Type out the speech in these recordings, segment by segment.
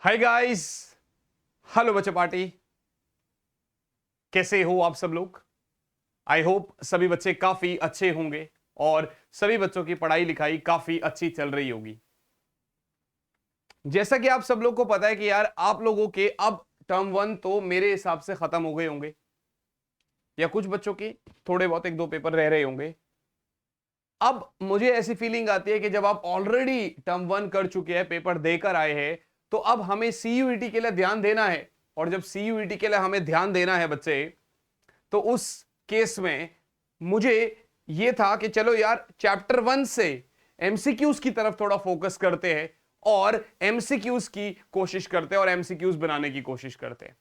Hi guys, hello बच्चे party. कैसे हो आप सब लोग? आई होप सभी बच्चे काफी अच्छे होंगे और सभी बच्चों की पढ़ाई लिखाई काफी अच्छी चल रही होगी। जैसा कि आप सब लोग को पता है कि यार आप लोगों के अब टर्म 1 तो मेरे हिसाब से खत्म हो गए होंगे, या कुछ बच्चों की थोड़े बहुत एक दो पेपर रह रहे होंगे। अब मुझे ऐसी फीलिंग आती है कि जब आप ऑलरेडी टर्म 1 कर चुके हैं, पेपर देकर आए हैं, तो अब हमें सीयूईटी के लिए ध्यान देना है। और जब सीयूईटी के लिए हमें ध्यान देना है बच्चे, तो उस केस में मुझे यह था कि चलो यार चैप्टर 1 से एमसीक्यूज की तरफ थोड़ा फोकस करते हैं और एमसीक्यूज की कोशिश करते हैं और एमसीक्यूज बनाने की कोशिश करते हैं।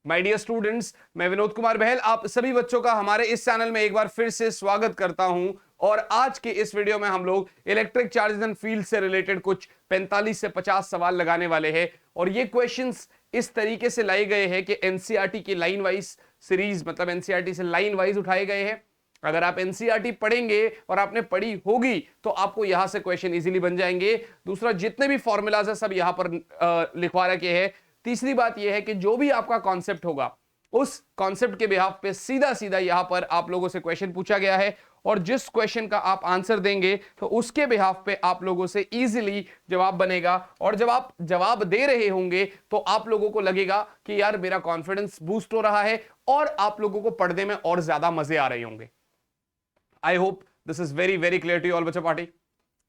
माय डियर स्टूडेंट्स, मैं विनोद कुमार बहल आप सभी बच्चों का हमारे इस चैनल में एक बार फिर से स्वागत करता हूं। और आज के इस वीडियो में हम लोग इलेक्ट्रिक चार्जेस एंड फील्ड से रिलेटेड कुछ 45 से 50 सवाल लगाने वाले हैं। और ये क्वेश्चंस इस तरीके से लाए गए हैं कि एनसीईआरटी की लाइन वाइज सीरीज, मतलब एनसीईआरटी से लाइन वाइज उठाए गए हैं। अगर आप एनसीईआरटी पढ़ेंगे और आपने पढ़ी होगी तो आपको यहां से क्वेश्चन इजीली बन जाएंगे। दूसरा, जितने भी फॉर्मूलाज है सब यहां पर लिखवा रखे हैं। तीसरी बात यह है कि जो भी आपका कॉन्सेप्ट होगा उस कॉन्सेप्ट के बिहाफ पे सीधा सीधा यहां पर आप लोगों से क्वेश्चन पूछा गया है, और जिस क्वेश्चन का आप आंसर देंगे तो उसके बिहाफ पे आप लोगों से इजीली जवाब बनेगा। और जब आप जवाब दे रहे होंगे तो आप लोगों को लगेगा कि यार मेरा कॉन्फिडेंस बूस्ट हो रहा है और आप लोगों को पढ़ने में और ज्यादा मजे आ रहे होंगे। I hope this is very very clear to all बच्चा पार्टी।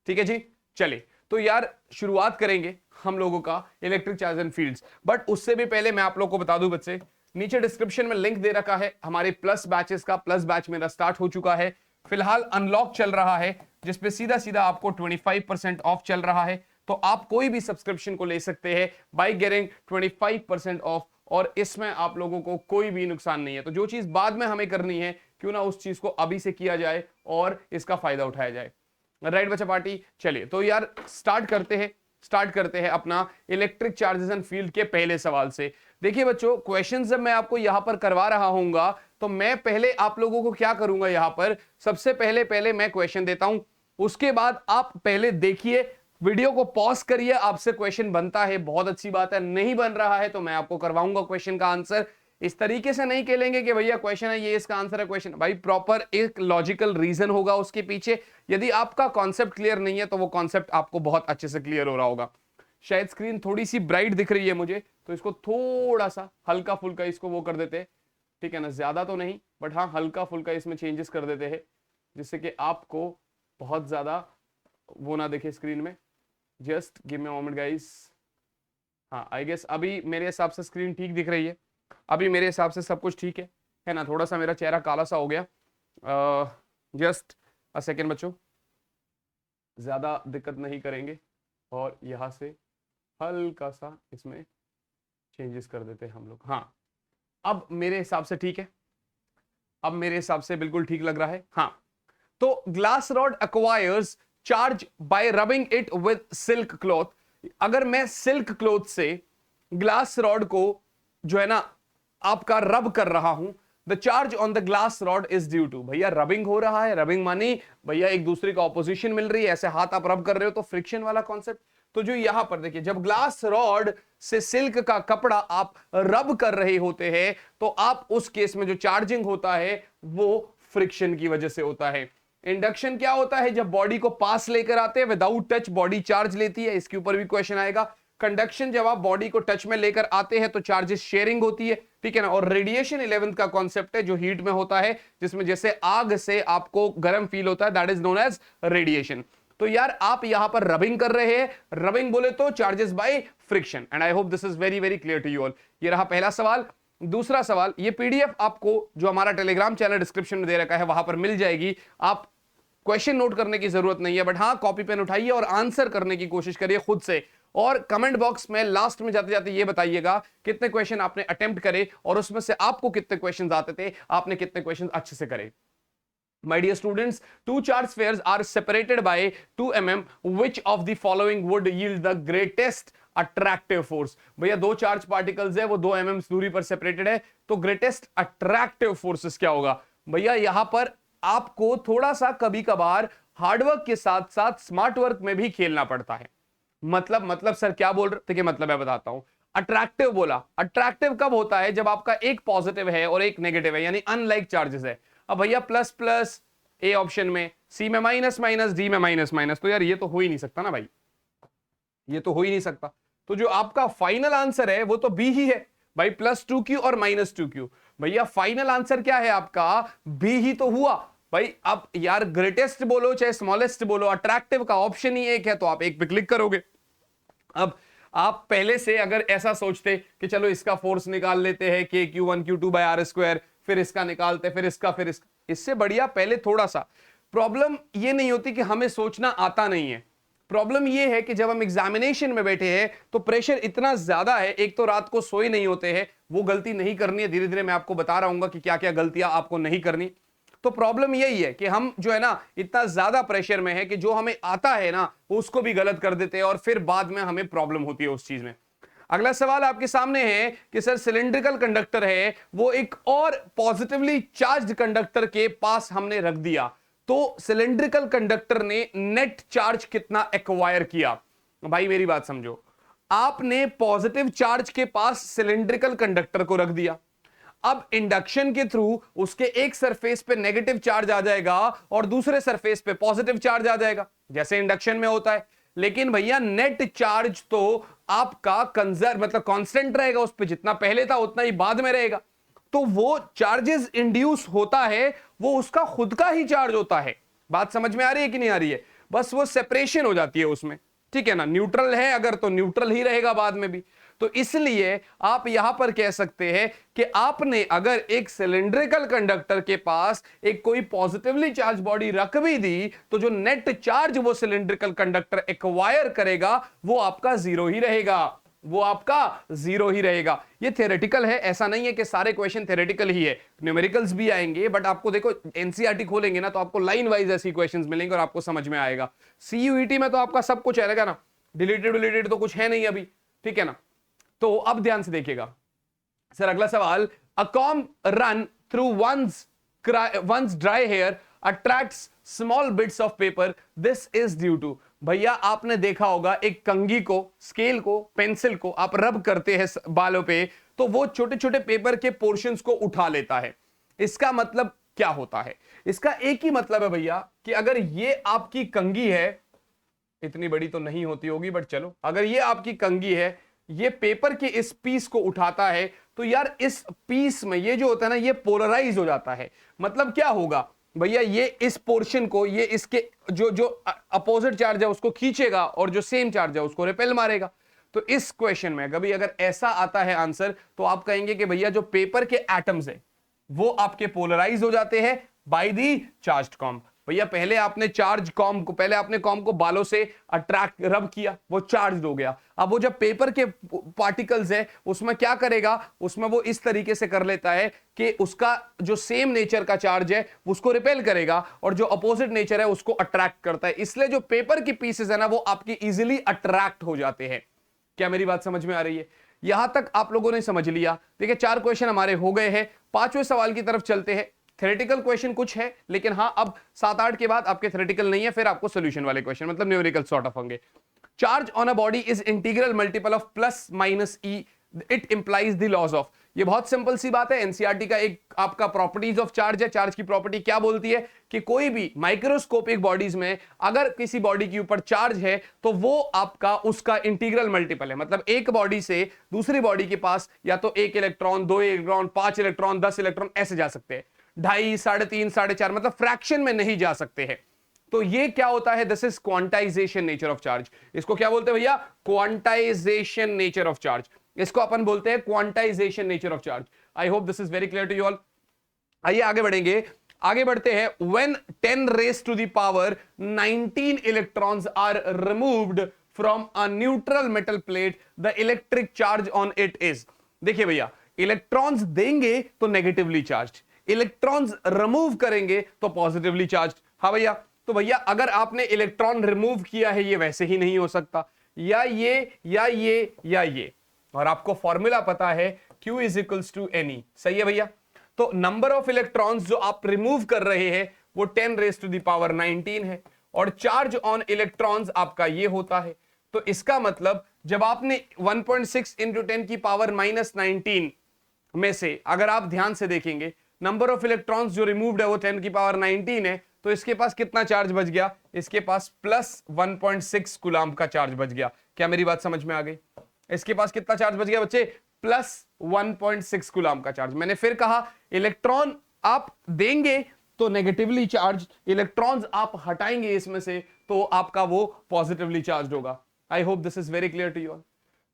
ठीक है जी, चलिए तो यार शुरुआत करेंगे हम लोगों का electric charge and fields. But उससे भी पहले मैं आप लोगों को बता दूं बच्चे, नीचे डिस्क्रिप्शन में लिंक दे रखा है हमारे प्लस बैचेस का। प्लस बैच मेरा स्टार्ट हो चुका है, फिलहाल अनलॉक चल रहा है, जिसपे सीधा सीधा आपको 25% ऑफ चल रहा है। तो आप कोई भी सब्सक्रिप्शन को ले सकते हैं बाय गेटिंग 25% ऑफ, और इसमें आप लोगों को कोई भी नुकसान नहीं है। तो जो चीज बाद में हमें करनी है, क्यों ना उस चीज को अभी से किया जाए और इसका फायदा उठाया जाए। राइट बच्चा पार्टी, चलिए तो यार स्टार्ट करते हैं अपना इलेक्ट्रिक चार्जेस एंड फील्ड के पहले सवाल से। देखिए बच्चों, क्वेश्चन जब मैं आपको यहां पर करवा रहा हूंगा तो मैं पहले आप लोगों को क्या करूंगा, यहां पर सबसे पहले मैं क्वेश्चन देता हूं, उसके बाद आप पहले देखिए, वीडियो को पॉज करिए, आपसे क्वेश्चन बनता है बहुत अच्छी बात है, नहीं बन रहा है तो मैं आपको करवाऊंगा क्वेश्चन का आंसर। इस तरीके से नहीं खेलेंगे कि भैया क्वेश्चन है ये इसका आंसर है क्वेश्चन, भाई प्रॉपर एक लॉजिकल रीजन होगा उसके पीछे। यदि आपका कॉन्सेप्ट क्लियर नहीं है तो वो कॉन्सेप्ट आपको बहुत अच्छे से क्लियर हो रहा होगा। शायद स्क्रीन थोड़ी सी ब्राइट दिख रही है मुझे, तो इसको थोड़ा सा हल्का फुल्का इसको वो कर देते हैं, ठीक है ना, ज्यादा तो नहीं बट हाँ हल्का फुल्का इसमें चेंजेस कर देते हैं, जिससे कि आपको बहुत ज्यादा वो ना दिखे स्क्रीन में। Just give me a moment guys. हाँ, आई गेस अभी मेरे हिसाब से स्क्रीन ठीक दिख रही है, अभी मेरे हिसाब से सब कुछ ठीक है ना। थोड़ा सा मेरा चेहरा काला सा हो गया, जस्ट अ सेकेंड बच्चों, ज्यादा दिक्कत नहीं करेंगे और यहां से हल्का सा इसमें चेंजेस कर देते हैं हम लोग। हाँ, अब मेरे हिसाब से ठीक है, अब मेरे हिसाब से बिल्कुल ठीक लग रहा है। हाँ, तो glass rod acquires charge by rubbing it with silk cloth. अगर मैं सिल्क क्लॉथ से ग्लास रॉड को जो है ना आपका रब कर रहा हूं, the charge on the glass rod is due to, भैया रबिंग हो रहा है, रबिंग मानी भैया एक दूसरे का ऑपोजिशन मिल रही है, ऐसे हाथ आप रब कर रहे हो तो फ्रिक्शन वाला कॉन्सेप्ट। तो जो यहां पर देखिए, जब ग्लास रॉड से सिल्क का कपड़ा आप रब कर रहे होते हैं तो आप उस केस में जो चार्जिंग होता है वो फ्रिक्शन की वजह से होता है। इंडक्शन क्या होता है, जब बॉडी को पास लेकर आते हैं, विदाउट टच बॉडी चार्ज लेती है, इसके ऊपर भी क्वेश्चन आएगा। कंडक्शन, जब आप बॉडी को टच में लेकर आते हैं तो चार्जेस शेयरिंग होती है, ठीक है ना। और रेडिएशन 11th का कॉन्सेप्ट है जो हीट में होता है, जिसमें जैसे आग से आपको गर्म फील होता है, that is known as radiation. तो यार आप यहां पर रबिंग कर रहे हैं, रबिंग बोले तो charges by friction, and I hope this is very very clear to you all. ये रहा पहला सवाल। दूसरा सवाल, ये पीडीएफ आपको जो हमारा टेलीग्राम चैनल डिस्क्रिप्शन में दे रखा है वहां पर मिल जाएगी। आप क्वेश्चन नोट करने की जरूरत नहीं है, बट हाँ कॉपी पेन उठाइए और आंसर करने की कोशिश करिए खुद से। और कमेंट बॉक्स में लास्ट में जाते जाते ये बताइएगा कितने क्वेश्चन आपने अटेम्प्ट करे और उसमें से आपको कितने क्वेश्चन आते थे, आपने कितने क्वेश्चन अच्छे से करे। My dear students, two charge spheres are separated by 2 mm. Which of the following would yield the greatest attractive force? भैया दो चार्ज पार्टिकल्स है, वो 2 mm दूरी पर सेपरेटेड है, तो ग्रेटेस्ट अट्रैक्टिव फोर्सेस क्या होगा? भैया यहां पर आपको थोड़ा सा कभी कभार हार्डवर्क के साथ साथ स्मार्ट वर्क में भी खेलना पड़ता है। मतलब सर क्या बोल रहे थे, मतलब मैं बताता हूं। अट्रैक्टिव बोला। अट्रैक्टिव कब होता है? जब आपका एक पॉजिटिव है और एक नेगेटिव है, यानी अनलाइक चार्जेस है। अब भैया प्लस प्लस ए ऑप्शन में, सी में माइनस माइनस, डी में माइनस माइनस, तो यार ये तो हो ही नहीं सकता ना भाई, ये तो हो ही नहीं सकता। तो जो आपका फाइनल आंसर है वो तो बी ही है भाई, +2q और -2q। भैया फाइनल आंसर क्या है आपका? बी ही तो हुआ भाई। अब यार ग्रेटेस्ट बोलो चाहे स्मॉलेस्ट बोलो, अट्रैक्टिव का ऑप्शन ही एक है, तो आप एक पे क्लिक करोगे। अब आप पहले से अगर ऐसा सोचते कि चलो इसका फोर्स निकाल लेते हैं KQ1 Q2/r², फिर इसका निकालते, फिर इसका, इससे बढ़िया पहले थोड़ा सा। प्रॉब्लम ये नहीं होती कि हमें सोचना आता नहीं है, प्रॉब्लम ये है कि जब हम एग्जामिनेशन में बैठे हैं तो प्रेशर इतना ज्यादा है, एक तो रात को सोए नहीं होते हैं, वो गलती नहीं करनी है। धीरे धीरे मैं आपको बता रहा हूं कि क्या क्या गलतियां आपको नहीं करनी। तो प्रॉब्लम यही है कि हम जो है ना इतना ज्यादा प्रेशर में है कि जो हमें आता है ना उसको भी गलत कर देते हैं और फिर बाद में हमें प्रॉब्लम होती है उस चीज में। अगला सवाल आपके सामने है कि सर सिलिंड्रिकल कंडक्टर है, वो एक और पॉजिटिवली चार्ज्ड कंडक्टर के पास हमने रख दिया, तो सिलिंड्रिकल कंडक्टर ने नेट चार्ज कितना एक्वायर किया? भाई मेरी बात समझो, आपने पॉजिटिव चार्ज के पास सिलिंड्रिकल कंडक्टर को रख दिया, अब इंडक्शन के थ्रू उसके एक सरफेस पे नेगेटिव चार्ज आ जाएगा और दूसरे सरफेस पे पॉजिटिव चार्ज आ जाएगा, जैसे इंडक्शन में होता है। लेकिन भैया नेट चार्ज तो आपका कंजर्व मतलब कांस्टेंट रहेगा, उस पे जितना पहले था उतना ही बाद में रहेगा। तो वो चार्जेस इंड्यूस होता है वो उसका खुद का ही चार्ज होता है। बात समझ में आ रही है कि नहीं आ रही है? बस वो सेपरेशन हो जाती है उसमें, ठीक है ना। न्यूट्रल है अगर तो न्यूट्रल ही रहेगा बाद में भी। तो इसलिए आप यहां पर कह सकते हैं कि आपने अगर एक सिलिंड्रिकल कंडक्टर के पास एक कोई पॉजिटिवली चार्ज बॉडी रख भी दी तो जो नेट चार्ज वो सिलिंड्रिकल कंडक्टर एक्वायर करेगा वो आपका जीरो ही रहेगा, वो आपका जीरो ही रहेगा। ये थ्योरेटिकल है, ऐसा नहीं है कि सारे क्वेश्चन थ्योरेटिकल ही है, न्यूमेरिकल्स भी आएंगे, बट आपको देखो एनसीईआरटी खोलेंगे ना तो आपको लाइन वाइज ऐसी क्वेश्चंस मिलेंगे और आपको समझ में आएगा। सीयूईटी में तो आपका सब कुछ रहेगा ना, डिलीटेड तो कुछ है नहीं अभी, ठीक है ना। तो अब ध्यान से देखिएगा सर, अगला सवाल, a comb run through once dry hair attracts small bits of paper, this is due to. भैया आपने देखा होगा एक कंघी को, स्केल को, पेंसिल को आप रब करते हैं बालों पे तो वो छोटे छोटे पेपर के पोर्शंस को उठा लेता है। इसका मतलब क्या होता है? इसका एक ही मतलब है भैया कि अगर ये आपकी कंघी है, इतनी बड़ी तो नहीं होती होगी बट चलो, अगर ये आपकी कंघी है, ये पेपर के इस पीस को उठाता है तो यार इस पीस में ये जो होता है ना ये पोलराइज हो जाता है। मतलब क्या होगा भैया, ये इस पोर्शन को, ये इसके जो अपोजिट चार्ज है उसको खींचेगा और जो सेम चार्ज है उसको रिपेल मारेगा। तो इस क्वेश्चन में कभी अगर ऐसा आता है आंसर तो आप कहेंगे कि भैया जो पेपर के एटम्स है वो आपके पोलराइज हो जाते हैं बाय दी चार्ज्ड कॉम्ब। भैया पहले आपने चार्ज कॉम्ब को, पहले आपने कॉम्ब को बालों से अट्रैक्ट रब किया, वो चार्ज हो गया। अब वो जब पेपर के पार्टिकल्स है उसमें क्या करेगा, उसमें वो इस तरीके से कर लेता है कि उसका जो सेम नेचर का चार्ज है उसको रिपेल करेगा और जो अपोजिट नेचर है उसको अट्रैक्ट करता है। इसलिए जो पेपर की पीसेस है ना वो आपकी इजीली अट्रैक्ट हो जाते हैं। क्या मेरी बात समझ में आ रही है? यहां तक आप लोगों ने समझ लिया। देखिए 4 क्वेश्चन हमारे हो गए हैं, 5वें सवाल की तरफ चलते हैं। थ्योरेटिकल क्वेश्चन कुछ है लेकिन हां अब 7-8 के बाद आपके थ्योरेटिकल नहीं है, फिर आपको सॉल्यूशन वाले क्वेश्चन मतलब न्यूमेरिकल सॉर्ट ऑफ होंगे। Charge on a body is integral multiple of plus minus e, it implies the laws of. ये बहुत सिंपल सी बात है, एनसीईआरटी का एक आपका प्रॉपर्टीज ऑफ चार्ज है। चार्ज की प्रॉपर्टी क्या बोलती है कि कोई भी माइक्रोस्कोपिक बॉडीज में अगर किसी बॉडी के ऊपर चार्ज है तो वो आपका उसका इंटीग्रल मल्टीपल है। मतलब एक बॉडी से दूसरी बॉडी के पास या तो 1 इलेक्ट्रॉन, 2 इलेक्ट्रॉन, 5 इलेक्ट्रॉन, 10 इलेक्ट्रॉन ऐसे जा सकते हैं, 2.5, 3.5, 4.5 मतलब फ्रैक्शन में नहीं जा सकते हैं। तो ये क्या होता है, this is quantization nature of charge. इसको क्या बोलते हैं भैया? Quantization nature of charge. इसको अपन बोलते हैं quantization nature of charge. I hope this is very clear to you all. आइए आगे बढ़ेंगे, आगे बढ़ते हैं। When 10 raised to the power 19 electrons are removed from a neutral metal plate, the electric charge on it is। देखिए भैया, electrons देंगे तो नेगेटिवली चार्ज, इलेक्ट्रॉन्स रिमूव करेंगे तो पॉजिटिवली चार्ज। हाँ भैया, तो भैया अगर आपने इलेक्ट्रॉन रिमूव किया है ये वैसे ही नहीं हो सकता, या ये या ये या ये, और आपको फॉर्मूला पता है Q is equals to NE। सही है भैया? तो नंबर ऑफ इलेक्ट्रॉन्स जो आप रिमूव कर रहे हैं वो 10 raised to the power 19 है और चार्ज ऑन इलेक्ट्रॉन्स आपका ये होता है। तो इसका मतलब जब आपने 1.6 इंटू 10 की पावर -19 में से अगर आप ध्यान से देखेंगे नंबर ऑफ इलेक्ट्रॉन्स जो रिमूव्ड है वो 10 की पावर 19 है, तो इसके पास कितना चार्ज बच गया? इसके पास प्लस 1.6 कूलम का चार्ज बच गया। क्या मेरी बात समझ में आ गई? इसके पास कितना चार्ज बच गया बच्चे? प्लस 1.6 कूलम का चार्ज। मैंने फिर कहा इलेक्ट्रॉन आप देंगे तो नेगेटिवली चार्ज, इलेक्ट्रॉन्स आप हटाएंगे इसमें से तो आपका वो पॉजिटिवली चार्ज होगा। I hope this is very clear to you all.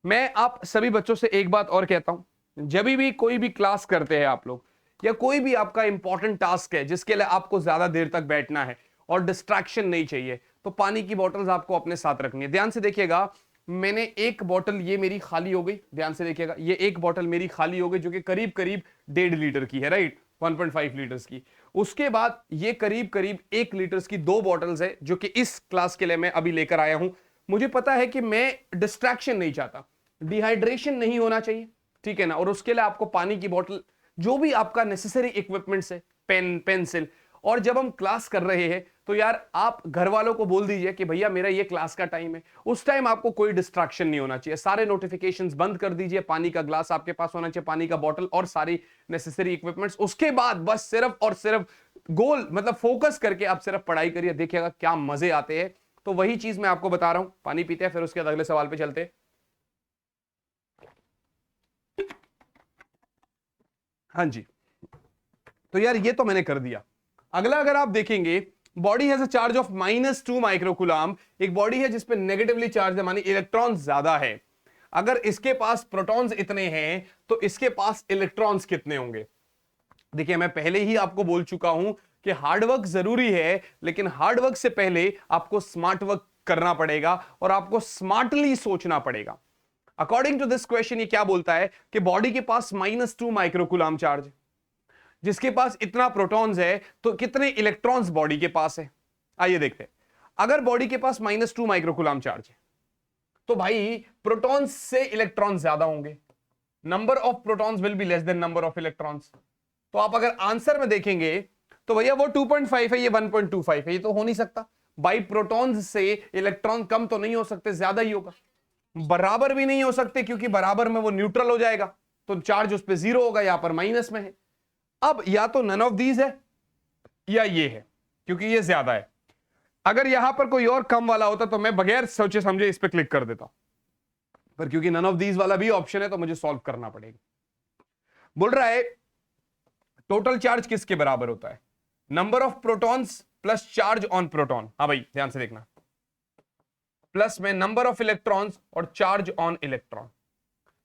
मैं आप सभी बच्चों से एक बात और कहता हूं, जब भी कोई भी क्लास करते हैं आप लोग, या कोई भी आपका इंपॉर्टेंट टास्क है जिसके लिए आपको ज्यादा देर तक बैठना है और डिस्ट्रैक्शन नहीं चाहिए, तो पानी की बोतल्स आपको अपने साथ रखनी है। ध्यान से देखिएगा, मैंने एक बोतल, ये मेरी खाली हो गई, ध्यान से देखिएगा, ये एक बोतल मेरी खाली हो गई जो कि करीब करीब 1.5 लीटर की है, राइट, 1.5 लीटर्स की। उसके बाद ये करीब करीब 1 लीटर्स की 2 बॉटल्स है जो कि इस क्लास के लिए मैं अभी लेकर आया हूं। मुझे पता है कि मैं डिस्ट्रैक्शन नहीं चाहता, डिहाइड्रेशन नहीं होना चाहिए, ठीक है ना, और उसके लिए आपको पानी की बोतल, जो भी आपका नेसेसरी इक्विपमेंट्स है, पेन, पेंसिल, और जब हम क्लास कर रहे हैं तो यार आप घर वालों को बोल दीजिए कि भैया मेरा ये क्लास का टाइम है, उस टाइम आपको कोई डिस्ट्रैक्शन नहीं होना चाहिए, सारे नोटिफिकेशंस बंद कर दीजिए, पानी का ग्लास आपके पास होना चाहिए, पानी का बॉटल और सारी नेसेसरी इक्विपमेंट्स। उसके बाद बस सिर्फ और सिर्फ गोल मतलब फोकस करके आप सिर्फ पढ़ाई करिए, देखिएगा क्या मजे आते हैं। तो वही चीज मैं आपको बता रहा हूं। पानी पीते हैं, फिर उसके बाद अगले सवाल पे चलते हैं। हाँ जी, तो यार ये तो मैंने कर दिया। अगला अगर आप देखेंगे, body has a charge of -2 microcoulomb. एक बॉडी है जिसपे नेगेटिवली चार्ज है, मानी इलेक्ट्रॉन ज्यादा है। अगर इसके पास प्रोटॉन्स इतने हैं तो इसके पास इलेक्ट्रॉन्स कितने होंगे? देखिए मैं पहले ही आपको बोल चुका हूं कि हार्डवर्क जरूरी है, लेकिन हार्डवर्क से पहले आपको स्मार्ट वर्क करना पड़ेगा और आपको स्मार्टली सोचना पड़ेगा। अकॉर्डिंग टू दिस क्वेश्चन ये क्या बोलता है कि बॉडी के पास -2 माइक्रोकूलम चार्ज, जिसके पास इतना प्रोटॉन्स है तो कितने इलेक्ट्रॉन्स बॉडी के पास है? आइए देखते हैं। अगर बॉडी के पास -2 माइक्रोकूलम चार्ज है तो भाई प्रोटॉन्स से इलेक्ट्रॉन्स ज्यादा होंगे, number of protons will be less than number of electrons. तो आप अगर आंसर में देखेंगे तो भैया वो 2.5 है, ये 1.25 है, ये तो हो नहीं सकता। बाई प्रोटॉन्स से इलेक्ट्रॉन कम तो नहीं हो सकते, ज्यादा ही होगा। बराबर भी नहीं हो सकते क्योंकि बराबर में वो न्यूट्रल हो जाएगा, तो चार्ज उस पर 0 होगा, यहां पर माइनस में है। अब या तो नन ऑफ दीज है या ये है, क्योंकि ये ज्यादा है। अगर यहां पर कोई और कम वाला होता तो मैं बगैर सोचे समझे इस पर क्लिक कर देता, पर क्योंकि नन ऑफ दीज वाला भी ऑप्शन है तो मुझे सॉल्व करना पड़ेगा। बोल रहा है टोटल चार्ज किसके बराबर होता है? Number of protons plus charge on proton. हाँ भाई ध्यान से देखना, प्लस में नंबर ऑफ इलेक्ट्रॉन्स और चार्ज ऑन इलेक्ट्रॉन।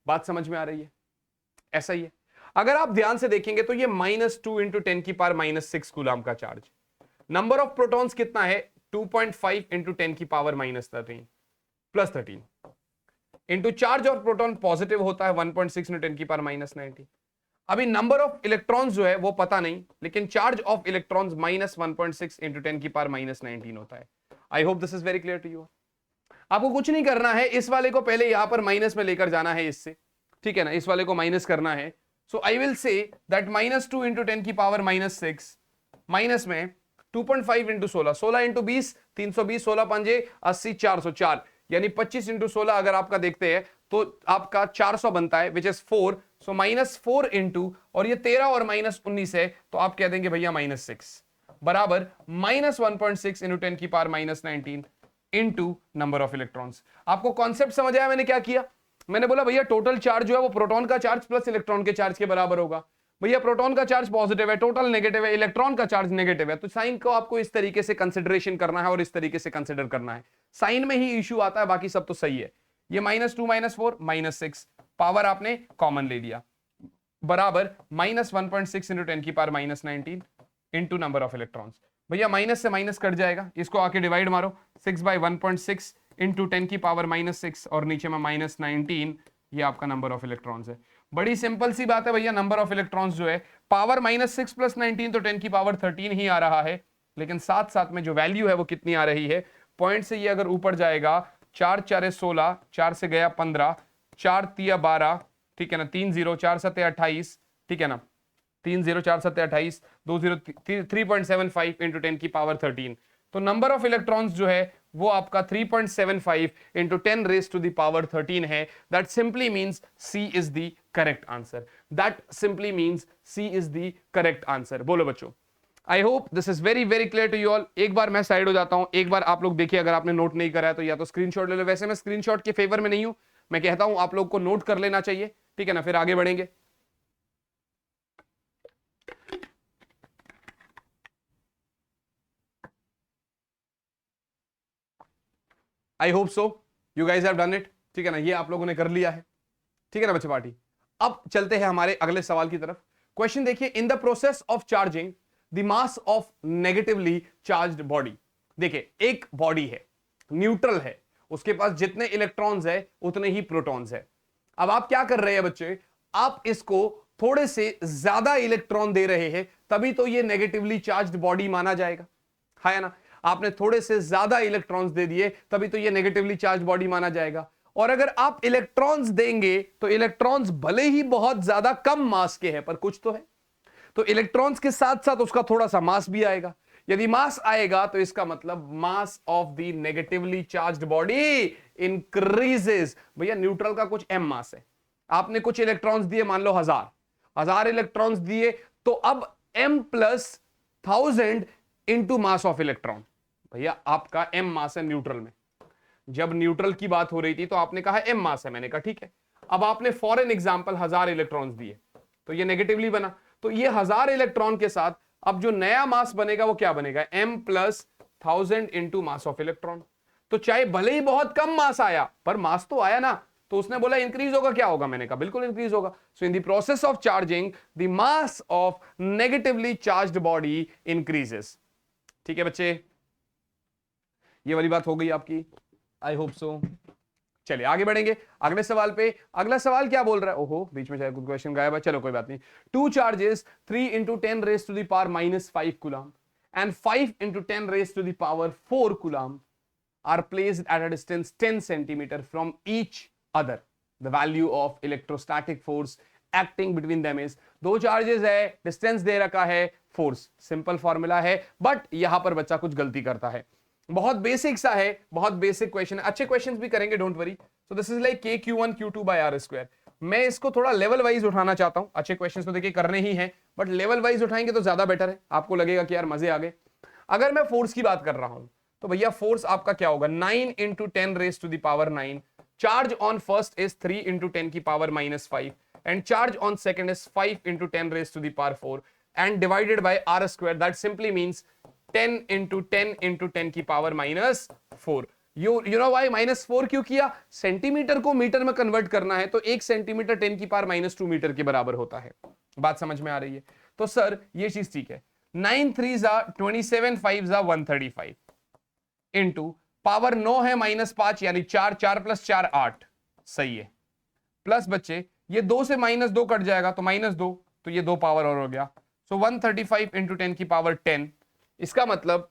बात समझ में आ रही है? ऐसा ही है। अगर आप ध्यान से देखेंगे तो ये -2 इंटू 10 की पावर -6 कूलम का चार्ज। नंबर ऑफ प्रोटॉन्स कितना है? 2.5 इंटू 10 की power -13 plus 13 into charge of proton positive होता है 1.6 इंटू 10 की पावर -19। अभी नंबर ऑफ इलेक्ट्रॉन्स जो है वो पता नहीं, लेकिन चार्ज ऑफ इलेक्ट्रॉन्स -1.6 इंटू 10 की पावर -19 होता है। I hope this is very clear to you. आपको कुछ नहीं करना है, इस वाले को पहले यहां पर माइनस में लेकर जाना है इससे, ठीक है ना, इस वाले को माइनस करना है। So I will say that -2 into 10 की पावर -6 माइनस में 2.5 इंटू 16, 16 इंटू 20 320, 16 पंजे 80, 404, यानी 25 इंटू 16 अगर आपका देखते हैं तो आपका 400 बनता है, विच इज 4। सो -4 इंटू, और ये 13 और -19 है तो आप कह देंगे भैया -6 बराबर -1.6 इंटू 10 की power -19 into number of electrons. आपको कॉन्सेप्ट समझ आया मैंने क्या किया? मैंने बोला भैया टोटल चार्ज जो है वो प्रोटॉन का चार्ज प्लस इलेक्ट्रॉन के चार्ज के बराबर होगा। भैया प्रोटॉन का चार्ज पॉजिटिव है, टोटल नेगेटिव है, इलेक्ट्रॉन का चार्ज नेगेटिव है, तो साइन को आपको इस तरीके से कंसिडरेशन करना है और इस तरीके से कंसिडर करना है। साइन में ही इश्यू आता है, बाकी सब तो सही है। ये -2 -4 -6 पावर आपने कॉमन ले लिया, बराबर -1.6 इंटू 10 की power -19 into number of electrons. भैया माइनस से माइनस कट जाएगा, इसको आके डिवाइड मारो, 6/1.6 इंटू 10 की पावर -6 और नीचे में -19, ये आपका नंबर ऑफ इलेक्ट्रॉन्स है। बड़ी सिंपल सी बात है भैया, नंबर ऑफ इलेक्ट्रॉन्स जो है पावर -6 + 19 तो 10 की पावर 13 ही आ रहा है, लेकिन साथ साथ में जो वैल्यू है वो कितनी आ रही है? पॉइंट से ये अगर ऊपर जाएगा 4 4 16, 4 से गया 15, 4 3 12, ठीक है ना, 3 0 4 7 28, ठीक है ना, 3 0 4 7 28, 2 0 3.75 इंटू 10 की पावर 13, तो नंबर ऑफ इलेक्ट्रॉन्स जो है वो आपका 3.75 into 10 raise to the power 13 है. That simply means C is the correct answer. That simply means C is the correct answer. बोलो बच्चों, I hope this is very very clear to you all. एक बार मैं side हो जाता हूं, एक बार आप लोग देखिए, अगर आपने नोट नहीं करा है तो या तो स्क्रीनशॉट ले लो. वैसे मैं स्क्रीनशॉट के फेवर में नहीं हूं, मैं कहता हूं आप लोग को नोट कर लेना चाहिए, ठीक है ना, फिर आगे बढ़ेंगे. आई hope so you guys have done it. ठीक है ना, ये आप लोगों ने कर लिया है. ठीक है ना बच्चे पार्टी. अब चलते हैं हमारे अगले सवाल की तरफ. क्वेश्चन देखिए, इन the process of charging the mass of negatively charged body. देखिए एक बॉडी है, न्यूट्रल है, उसके पास जितने इलेक्ट्रॉन्स है उतने ही प्रोटॉन्स है. अब आप क्या कर रहे हैं बच्चे, आप इसको थोड़े से ज्यादा इलेक्ट्रॉन दे रहे हैं, तभी तो ये नेगेटिवली चार्ज्ड बॉडी माना जाएगा, है ना. आपने थोड़े से ज्यादा इलेक्ट्रॉन्स दे दिए, तभी तो ये नेगेटिवली चार्ज बॉडी माना जाएगा. और अगर आप इलेक्ट्रॉन्स देंगे तो इलेक्ट्रॉन्स भले ही बहुत ज्यादा कम मास के हैं, पर कुछ तो है, तो इलेक्ट्रॉन्स के साथ साथ उसका थोड़ा सा मास भी आएगा. यदि मास आएगा तो इसका मतलब mass of the negatively charged body increases. भैया न्यूट्रल का कुछ m मास है, आपने कुछ इलेक्ट्रॉन्स दिए, मान लो 1000 इलेक्ट्रॉन्स दिए, तो अब m plus 1000 into mass of electron. भैया आपका m मास है न्यूट्रल में. जब न्यूट्रल की बात हो रही थी तो आपने कहा m मास है, मैंने कहा ठीक है. अब आपने फॉर एन एग्जांपल 1000 इलेक्ट्रॉन्स दिए, तो ये नेगेटिवली बना. तो ये 1000 इलेक्ट्रॉन के साथ अब जो नया मास बनेगा वो क्या बनेगा, m plus 1000 into mass of electron. तो चाहे भले ही बहुत कम मास आया, पर मास तो आया ना. तो उसने बोला इंक्रीज होगा, क्या होगा, मैंने कहा बिल्कुल इंक्रीज होगा. So in the process of charging the mass of negatively charged body increases. ठीक है बच्चे, ये वाली बात हो गई आपकी. I hope so. चलिए आगे बढ़ेंगे अगले सवाल पे. अगला सवाल क्या बोल रहा है, ओहो बीच में शायद कुछ क्वेश्चन गायब है, चलो कोई बात नहीं. 2 charges 3 into 10 raise to the power -5 coulomb and 5 into 10 raise to the power 4 coulomb are placed at a distance 10 centimetre from each other. The value of electrostatic force acting between them is. दो charges है, distance दे रखा है, force. Simple formula है, but यहां पर बच्चा कुछ गलती करता है. बहुत बेसिक सा है, बहुत बेसिक क्वेश्चन है, अच्छे क्वेश्चंस भी करेंगे, don't worry. So this is like k q1 q2 by r square. मैं इसको थोड़ा लेवल वाइज उठाना चाहता हूं. अच्छे क्वेश्चंस तो देखिए करने ही हैं, बट लेवल वाइज उठाएंगे तो ज्यादा बेटर है. आपको लगेगा कि यार मजे आ गए. अगर मैं फोर्स की बात कर रहा हूं तो भैया फोर्स आपका क्या होगा, 9 into 10 raise to the power 9. Charge on first is 3 into 10 की power -5 and charge on second is 5 into 10 raise to the power 4 and divided by r square. That simply means 10 into 10 into 10 की power -4. You know why -4 क्यों किया, centimetre को metre में convert करना है, तो 1 centimetre 10 की पावर -2 मीटर के बराबर होता है. बात समझ में आ रही है. तो सर ये चीज ठीक है. 9 3 जा 27, 5 जा 135 इंटू पावर 9 है -5 यानी 4, 4 + 4 8. सही है. प्लस बच्चे ये 2 से -2 कट जाएगा तो -2, तो ये 2 पावर और हो गया. सो 135 इंटू 10 की पावर 10. इसका मतलब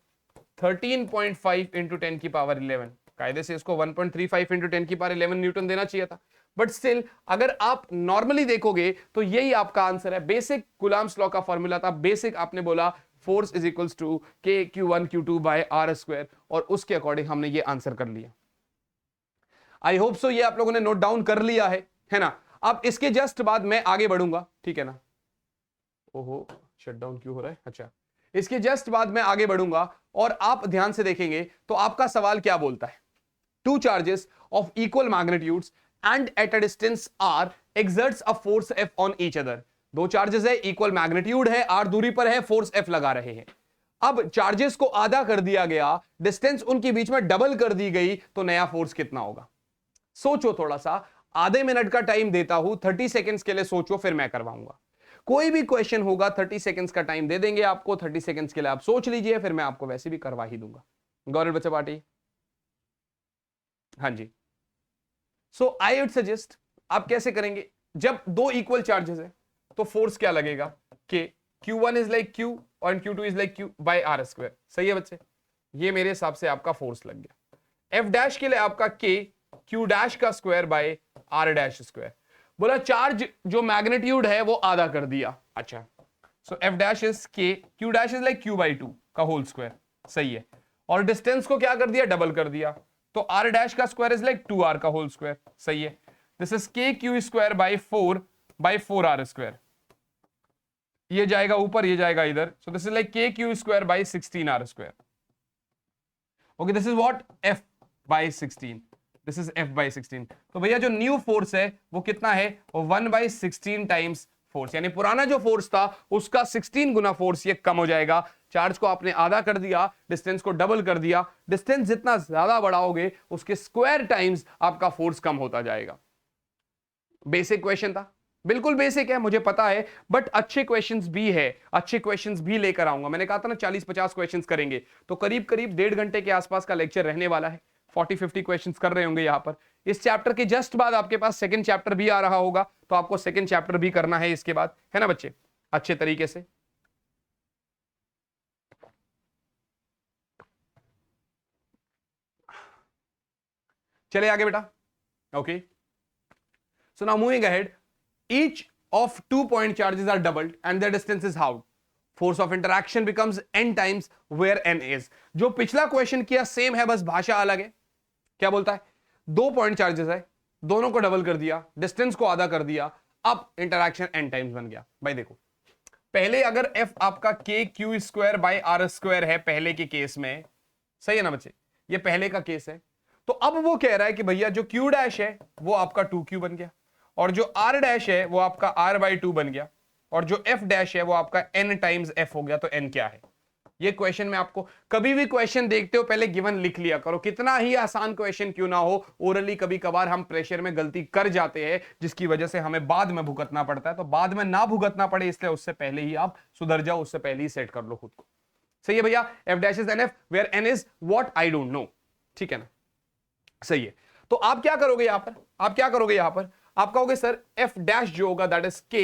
13.5 इंटू 10 की पावर 11. कायदे से इसको 1.35 इंटू 10 की पावर 11 न्यूटन देना चाहिए था, बट स्टिल अगर आप नॉर्मली देखोगे तो यही आपका आंसर है. बेसिक कूलम्ब्स लॉ का फॉर्मूला था. बेसिक आपने बोला force is equals to k q1 q2 by r square, और उसके अकॉर्डिंग हमने ये आंसर कर लिया. आई होप सो ये आप लोगों ने नोट डाउन कर लिया है ना. अब इसके जस्ट बाद मैं आगे बढ़ूंगा, ठीक है ना. ओहो शट डाउन क्यों हो रहा है. अच्छा, इसके जस्ट बाद मैं आगे बढ़ूंगा और आप ध्यान से देखेंगे तो आपका सवाल क्या बोलता है. 2 charges of equal magnitudes and eight a distance r exerts a force F on each other. 2 charges है, इक्वल मैग्नीट्यूड है, r दूरी पर है, फोर्स F लगा रहे हैं. अब चार्जेस को आधा कर दिया गया, डिस्टेंस उनके बीच में डबल कर दी गई, तो नया फोर्स कितना होगा. सोचो थोड़ा सा, आधे मिनट का टाइम देता हूं, 30 सेकेंड्स के लिए सोचो, फिर मैं करवाऊंगा. कोई भी क्वेश्चन होगा 30 सेकंड्स का टाइम दे देंगे आपको. 30 सेकंड्स के लिए आप सोच लीजिए, फिर मैं आपको वैसे भी करवा ही दूंगा. गौरव बच्चा पार्टी. हाँ जी. सो आई वुड सजेस्ट आप कैसे करेंगे, जब 2 इक्वल चार्जेस है तो फोर्स क्या लगेगा, के q1 इज लाइक q और q2 is like q by r square. सही है बच्चे, ये मेरे हिसाब से आपका फोर्स लग गया. f डैश के लिए आपका k q डैश का square by r dash square. बोला चार्ज जो मैग्नीट्यूड है वो आधा कर दिया. अच्छा, सो f dash is k, q dash is like q by 2 का होल स्क्वायर. सही है. और डिस्टेंस को क्या कर दिया, डबल कर दिया, तो आर डैश का स्क्वायर इज लाइक 2r का होल स्क्वायर, सही है। दिस इज के q square by 4r square, ये जाएगा ऊपर, ये जाएगा इधर, सो दिस इज लाइक के q square by 16r square. Okay, this is what, f by 16, this is f by 16। तो भैया जो न्यू फोर्स है वो कितना है, वो 1/16 टाइम्स फोर्स, यानी पुराना जो फोर्स था उसका 16 गुना फोर्स ये कम हो जाएगा। चार्ज को आपने आधा कर दिया, डिस्टेंस को डबल कर दिया, डिस्टेंस जितना ज्यादा बढ़ाओगे उसके स्क्वायर टाइम्स आपका फोर्स कम होता जाएगा। बेसिक क्वेश्चन था, बिल्कुल बेसिक है, मुझे पता है, बट अच्छे क्वेश्चंस भी है, अच्छे क्वेश्चंस भी लेकर आऊंगा। मैंने कहा था ना 40-50 क्वेश्चंस करेंगे, तो करीब करीब 1.5 घंटे के आसपास का लेक्चर रहने वाला है। 40-50 क्वेश्चंस कर रहे होंगे यहां पर। इस चैप्टर के जस्ट बाद आपके पास सेकंड चैप्टर भी आ रहा होगा, तो आपको सेकंड चैप्टर भी करना है इसके बाद, है ना बच्चे, अच्छे तरीके से। चले आगे बेटा। Okay, so now moving ahead, each of 2 point charges are doubled and their distance is halved. Force of interaction becomes n times where n is. जो पिछला क्वेश्चन किया सेम है, बस भाषा अलग है। क्या बोलता है, 2 पॉइंट चार्जेस है, दोनों को डबल कर दिया, डिस्टेंस को आधा कर दिया, अब इंटरैक्शन n टाइम्स बन गया। भाई देखो, पहले अगर f आपका k q square by r square है पहले के केस में, सही है ना बच्चे, ये पहले का केस है, तो अब वो कह रहा है कि भैया जो q डैश है वो आपका 2q बन गया, और जो r डैश है वो आपका r/2 बन गया, और जो f डैश है वो आपका n टाइम्स f हो गया। तो n क्या है, ये क्वेश्चन में आपको, कभी भी क्वेश्चन देखते हो पहले गिवन लिख लिया करो, कितना ही आसान क्वेश्चन क्यों ना हो। ओरली कभी कभार हम प्रेशर में गलती कर जाते हैं जिसकी वजह से हमें बाद में भुगतना पड़ता है, तो बाद में ना भुगतना पड़े इसलिए उससे पहले ही आप सुधर जाओ, उससे पहले ही सेट कर लो खुद को। सही है भैया, f dash is nf where n is what I don't know, ठीक है ना, सही है। तो आप क्या करोगे यहां पर, आप क्या करोगे यहां पर, आप कहोगे सर f डैश जो होगा that is k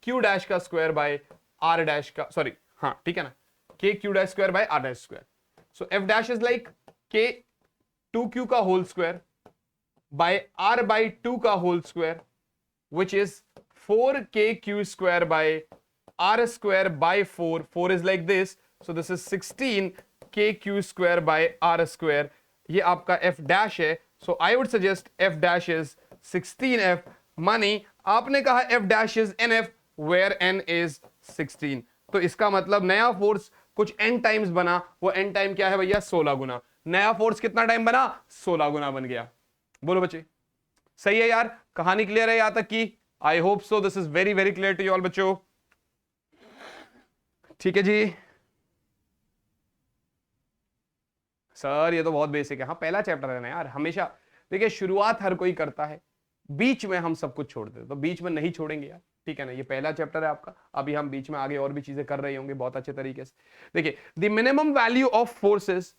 q dash का स्क्वायर बाय r डैश का, सॉरी हाँ ठीक है ना, k q dash square by r dash square. So f dash is like k 2q का whole square by r by 2 का whole square which is 4kq square by r square by 4, 4 is like this, so this is 16kq square by r square, ये आपका f dash है। so I would suggest f dash is 16f, मानी आपने कहा f dash is nf where n is 16, तो इसका मतलब नया फोर्स कुछ n टाइम्स बना, वो n टाइम क्या है भैया, 16 गुना। नया फोर्स कितना टाइम बना, 16 गुना बन गया। बोलो बच्चे, सही है यार, कहानी क्लियर है यहां तक की, I hope so this is very very clear to you all बच्चों, ठीक है जी। सर ये तो बहुत बेसिक है, हाँ पहला चैप्टर है ना यार, हमेशा देखिए शुरुआत हर कोई करता है, बीच में हम सब कुछ छोड़ देते, तो बीच में नहीं छोड़ेंगे यार, ठीक है ना, ये पहला चैप्टर है आपका, अभी हम बीच में आगे और भी चीजें कर रहे होंगे बहुत अच्छे तरीके से। देखिए, the minimum value of forces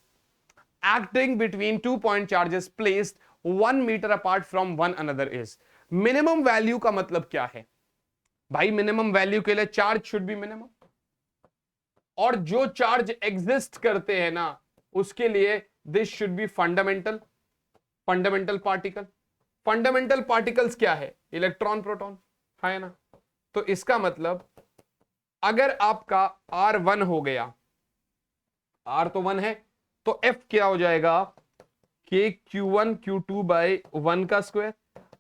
acting between 2 point charges placed 1 meter apart from one another is, minimum value का मतलब क्या है भाई, मिनिमम वैल्यू के लिए चार्ज शुड बी मिनिमम, और जो चार्ज एग्जिस्ट करते हैं ना उसके लिए this should be fundamental, fundamental particle. Fundamental particles क्या है, इलेक्ट्रॉन प्रोटॉन, है ना, तो इसका मतलब अगर आपका R1 हो गया, R तो 1 है, तो F क्या हो जाएगा, k q1 q2 बाई 1 का स्क्वायर।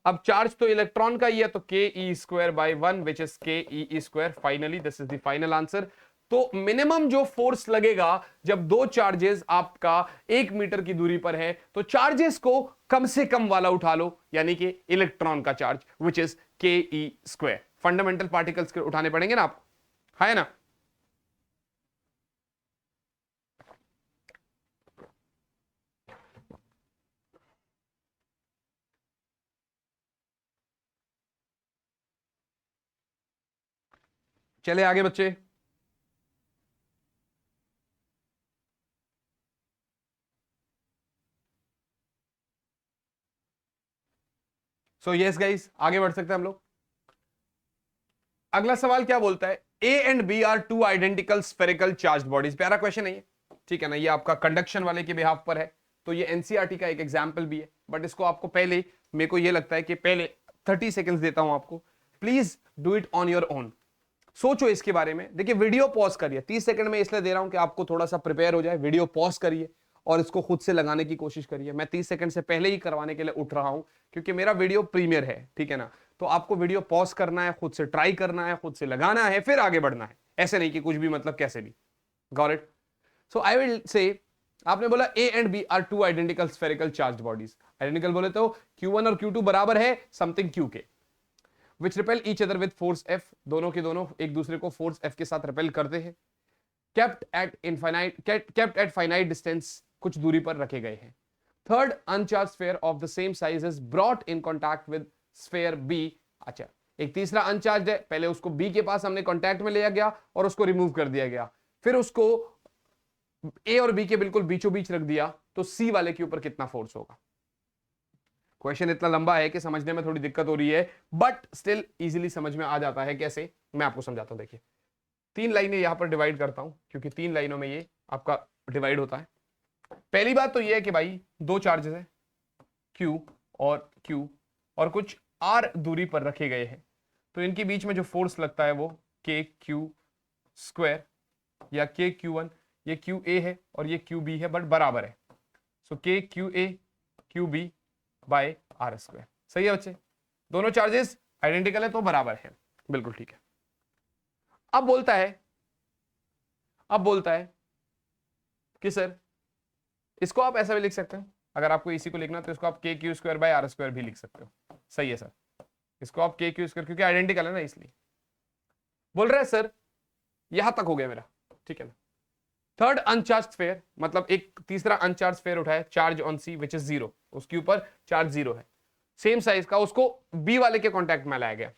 अब चार्ज तो इलेक्ट्रॉन का ही है, तो k e square by 1 which is k e square. Finally this is the final answer. तो मिनिमम जो फोर्स लगेगा जब दो चार्जेस आपका 1 मीटर की दूरी पर है, तो चार्जेस को कम से कम वाला उठा लो, यानी कि इलेक्ट्रॉन का charge which is k e square. Fundamental particles के उठाने पड़ेंगे ना आपको, है ना। चले आगे बच्चे, सो यस गाइस, आगे बढ़ सकते हैं हम लोग। अगला सवाल क्या बोलता है, A and B are two identical spherical charge bodies. प्यारा क्वेश्चन है ये, ठीक है ना, ये आपका कंडक्शन वाले के बिहाफ पर है, तो ये एनसीईआरटी का एक एग्जाम्पल भी है, बट इसको आपको पहले, मेरे को ये लगता है कि पहले 30 सेकेंड्स देता हूं आपको, please do it on your own. सोचो इसके बारे में, देखिए वीडियो पॉज करिए, 30 सेकंड में इसलिए दे रहा हूं कि आपको थोड़ा सा प्रिपेयर हो जाए। वीडियो पॉज करिए और इसको खुद से लगाने की कोशिश करिए। मैं 30 सेकंड से पहले ही करवाने के लिए उठ रहा हूं क्योंकि मेरा वीडियो प्रीमियर है, ठीक है ना। तो आपको वीडियो पॉज करना है, खुद से ट्राई करना है, खुद से लगाना है, फिर आगे बढ़ना है। ऐसे नहीं कि कुछ भी मतलब कैसे भी। Got it? So I will say, आपने बोला A and B are two identical spherical charged bodies. Identical बोले तो Q1 और Q2 बराबर है समथिंग Q के, which repel each other with force F, दोनों के दोनों एक दूसरे को फोर्स F के साथ रिपेल करते हैं। kept at finite distance, कुछ दूरी पर रखे गए हैं। Third, अनचार्ज sphere of the same size is brought in contact with sphere B। अच्छा, एक तीसरा अनचार्ज है, पहले उसको B के पास हमने कॉन्टैक्ट में लिया गया और उसको रिमूव कर दिया गया, फिर उसको A और B के बिल्कुल बीचों बीच रख दिया, तो C वाले के ऊपर कितना फोर्स होगा। क्वेश्चन इतना लंबा है कि समझने में थोड़ी दिक्कत हो रही है, बट स्टिल इजीली समझ में आ जाता है। कैसे, मैं आपको समझाता हूं। देखिए, 3 लाइनें यहां पर डिवाइड करता हूं क्योंकि 3 लाइनों में ये आपका डिवाइड होता है। पहली बात तो ये है कि भाई 2 चार्जेस है Q और कुछ R दूरी पर रखे गए हैं, तो इनके बीच में जो फोर्स लगता है वो KQ² या KQ1, ये QA है और ये QB है, बट बराबर है। सो KQA QB बाय R²। सही है बच्चे? दोनों चार्जेस आइडेंटिकल है तो बराबर है, बिल्कुल ठीक है। अब बोलता है कि सर इसको आप ऐसा भी लिख सकते हैं, अगर आपको इसी को लिखना तो इसको आप KQ² बाय R² भी लिख सकते हो। सही है सर, इसको आप KQ², क्योंकि आइडेंटिकल है ना इसलिए। बोल रहे हैं सर यहां तक हो गया मेरा, ठीक है ना। थर्ड अनचार्ज स्फीयर, मतलब एक तीसरा अनचार्ज स्फीयर उठाया, charge on C which is 0, उसके ऊपर चार्ज 0 है, सेम साइज का, उसको B वाले के कांटेक्ट में लाया गया।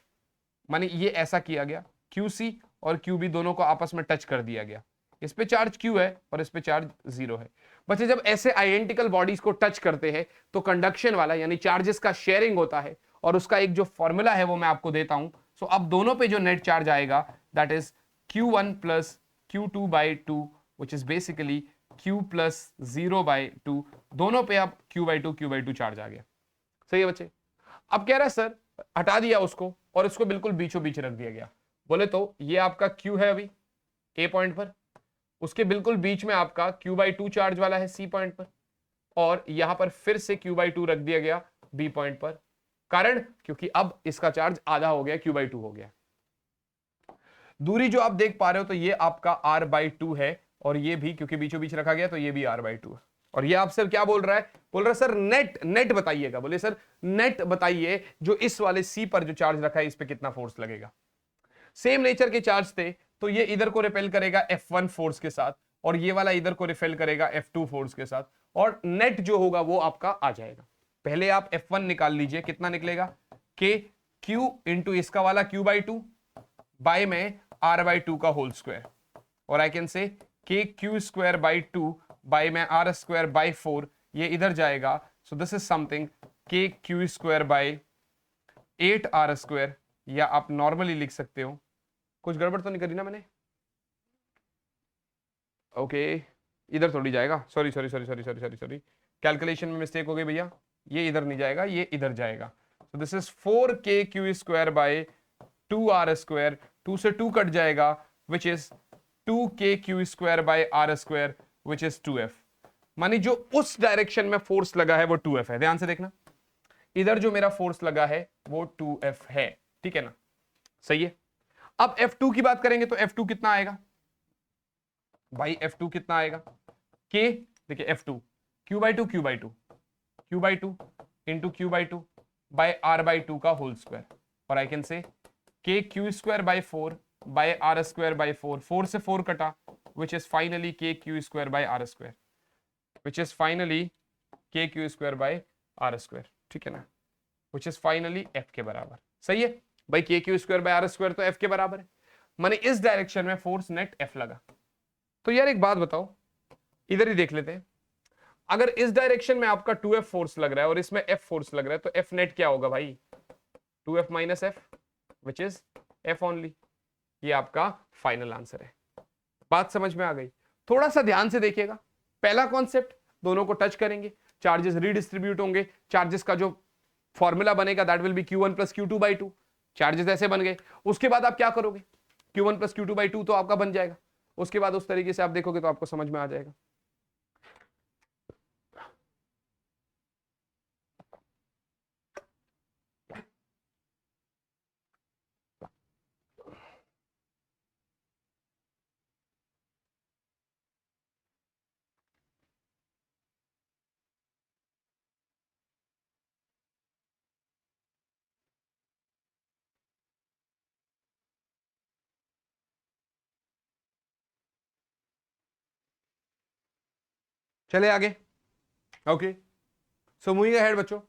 माने ये ऐसा किया गया, QC और QB दोनों को आपस में टच कर दिया गया। इस पे चार्ज Q है और इस पे चार्ज 0 है। बच्चे जब ऐसे आइडेंटिकल बॉडीज को टच करते हैं तो कंडक्शन वाला यानी चार्जेस का शेयरिंग होता है, और उसका एक जो फॉर्मूला है वो मैं आपको देता हूं। सो अब दोनों पे जो नेट चार्ज आएगा that is Q1 plus Q2 by 2 which is basically Q plus 0/2, दोनों पे अब Q/2 चार्ज आ गया। सही है बच्चे? अब कह रहा है सर हटा दिया उसको और इसको बिल्कुल बीचों बीच रख दिया गया। बोले तो ये आपका Q है अभी A पॉइंट पर, उसके बिल्कुल बीच में आपका Q/2 चार्ज वाला है C पॉइंट पर, और यहां पर फिर से Q/2 रख दिया गया B पॉइंट पर। कारण, क्योंकि अब इसका चार्ज आधा हो गया, Q/2 हो गया। दूरी जो आप देख पा रहे हो तो ये आपका R/2 है, और ये भी क्योंकि बीचों बीच रखा गया तो ये भी R/2 है। और ये आपसे क्या बोल रहा है? बोल रहा है सर नेट बताइएगा। बोले सर नेट बताइए जो इस वाले C पर जो चार्ज रखा है इस पे कितना फोर्स लगेगा। सेम नेचर के चार्ज थे तो ये इधर को रिपेल करेगा F1 फोर्स के साथ, और ये वाला इधर को रिपेल करेगा F2 फोर्स के साथ, और नेट जो होगा वो आपका आ जाएगा। पहले आप F1 निकाल लीजिए, कितना निकलेगा? KQ इंटू इसका वाला Q/2 बाय में R/2 का होल स्क्वायर, और I can say KQ²/2 bye में R²/4, ये इधर जाएगा। सो दिस इज समथिंग KQ²/8R², या आप नॉर्मली लिख सकते हो। कुछ गड़बड़ तो नहीं करी ना मैंने? ओके, इधर थोड़ी जाएगा, सॉरी, कैलकुलेशन में मिस्टेक हो गई भैया, ये इधर नहीं जाएगा, ये इधर जाएगा। सो दिस इज 4KQ²/2R², 2 से 2 कट जाएगा, which is 2KQ²/R², which is 2F। मानी जो उस डायरेक्शन में फोर्स लगा है वो 2F है। ध्यान से देखना, इधर जो मेरा फोर्स लगा है वो 2F है, ठीक है ना? सही है। अब F2 की बात करेंगे तो F2 कितना आएगा भाई? F2 कितना आएगा? K, देखिए F2 Q/2 into Q/2 bye R/2 का होल स्क्वायर, और I can say KQ²/4 bye R²/4, 4 से 4 कटा, which is finally KQ²/R², which is finally KQ²/R², ठीक है ना? which is finally F के बराबर। सही है भाई, KQ²/R² तो F के बराबर है, माने इस डायरेक्शन में फोर्स नेट F लगा। तो यार एक बात बताओ, इधर ही देख लेते हैं, अगर इस डायरेक्शन में आपका 2F फोर्स लग रहा है और इसमें F फोर्स लग रहा है तो F नेट क्या होगा भाई? 2F minus F, which is F only. ये आपका फाइनल आंसर है। बात समझ में आ गई? थोड़ा सा ध्यान से देखिएगा। पहला कॉन्सेप्ट, दोनों को टच करेंगे, चार्जेस रीडिस्ट्रीब्यूट होंगे, चार्जेस का जो फॉर्मूला बनेगा that will be Q1 plus Q2/2, charges ऐसे बन गए। उसके बाद आप क्या करोगे? Q1 प्लस Q2/2 तो आपका बन जाएगा। उसके बाद उस तरीके से आप देखोगे तो आपको समझ में आ जाएगा। चले आगे। ओके, सो मूविंग अहेड बच्चों,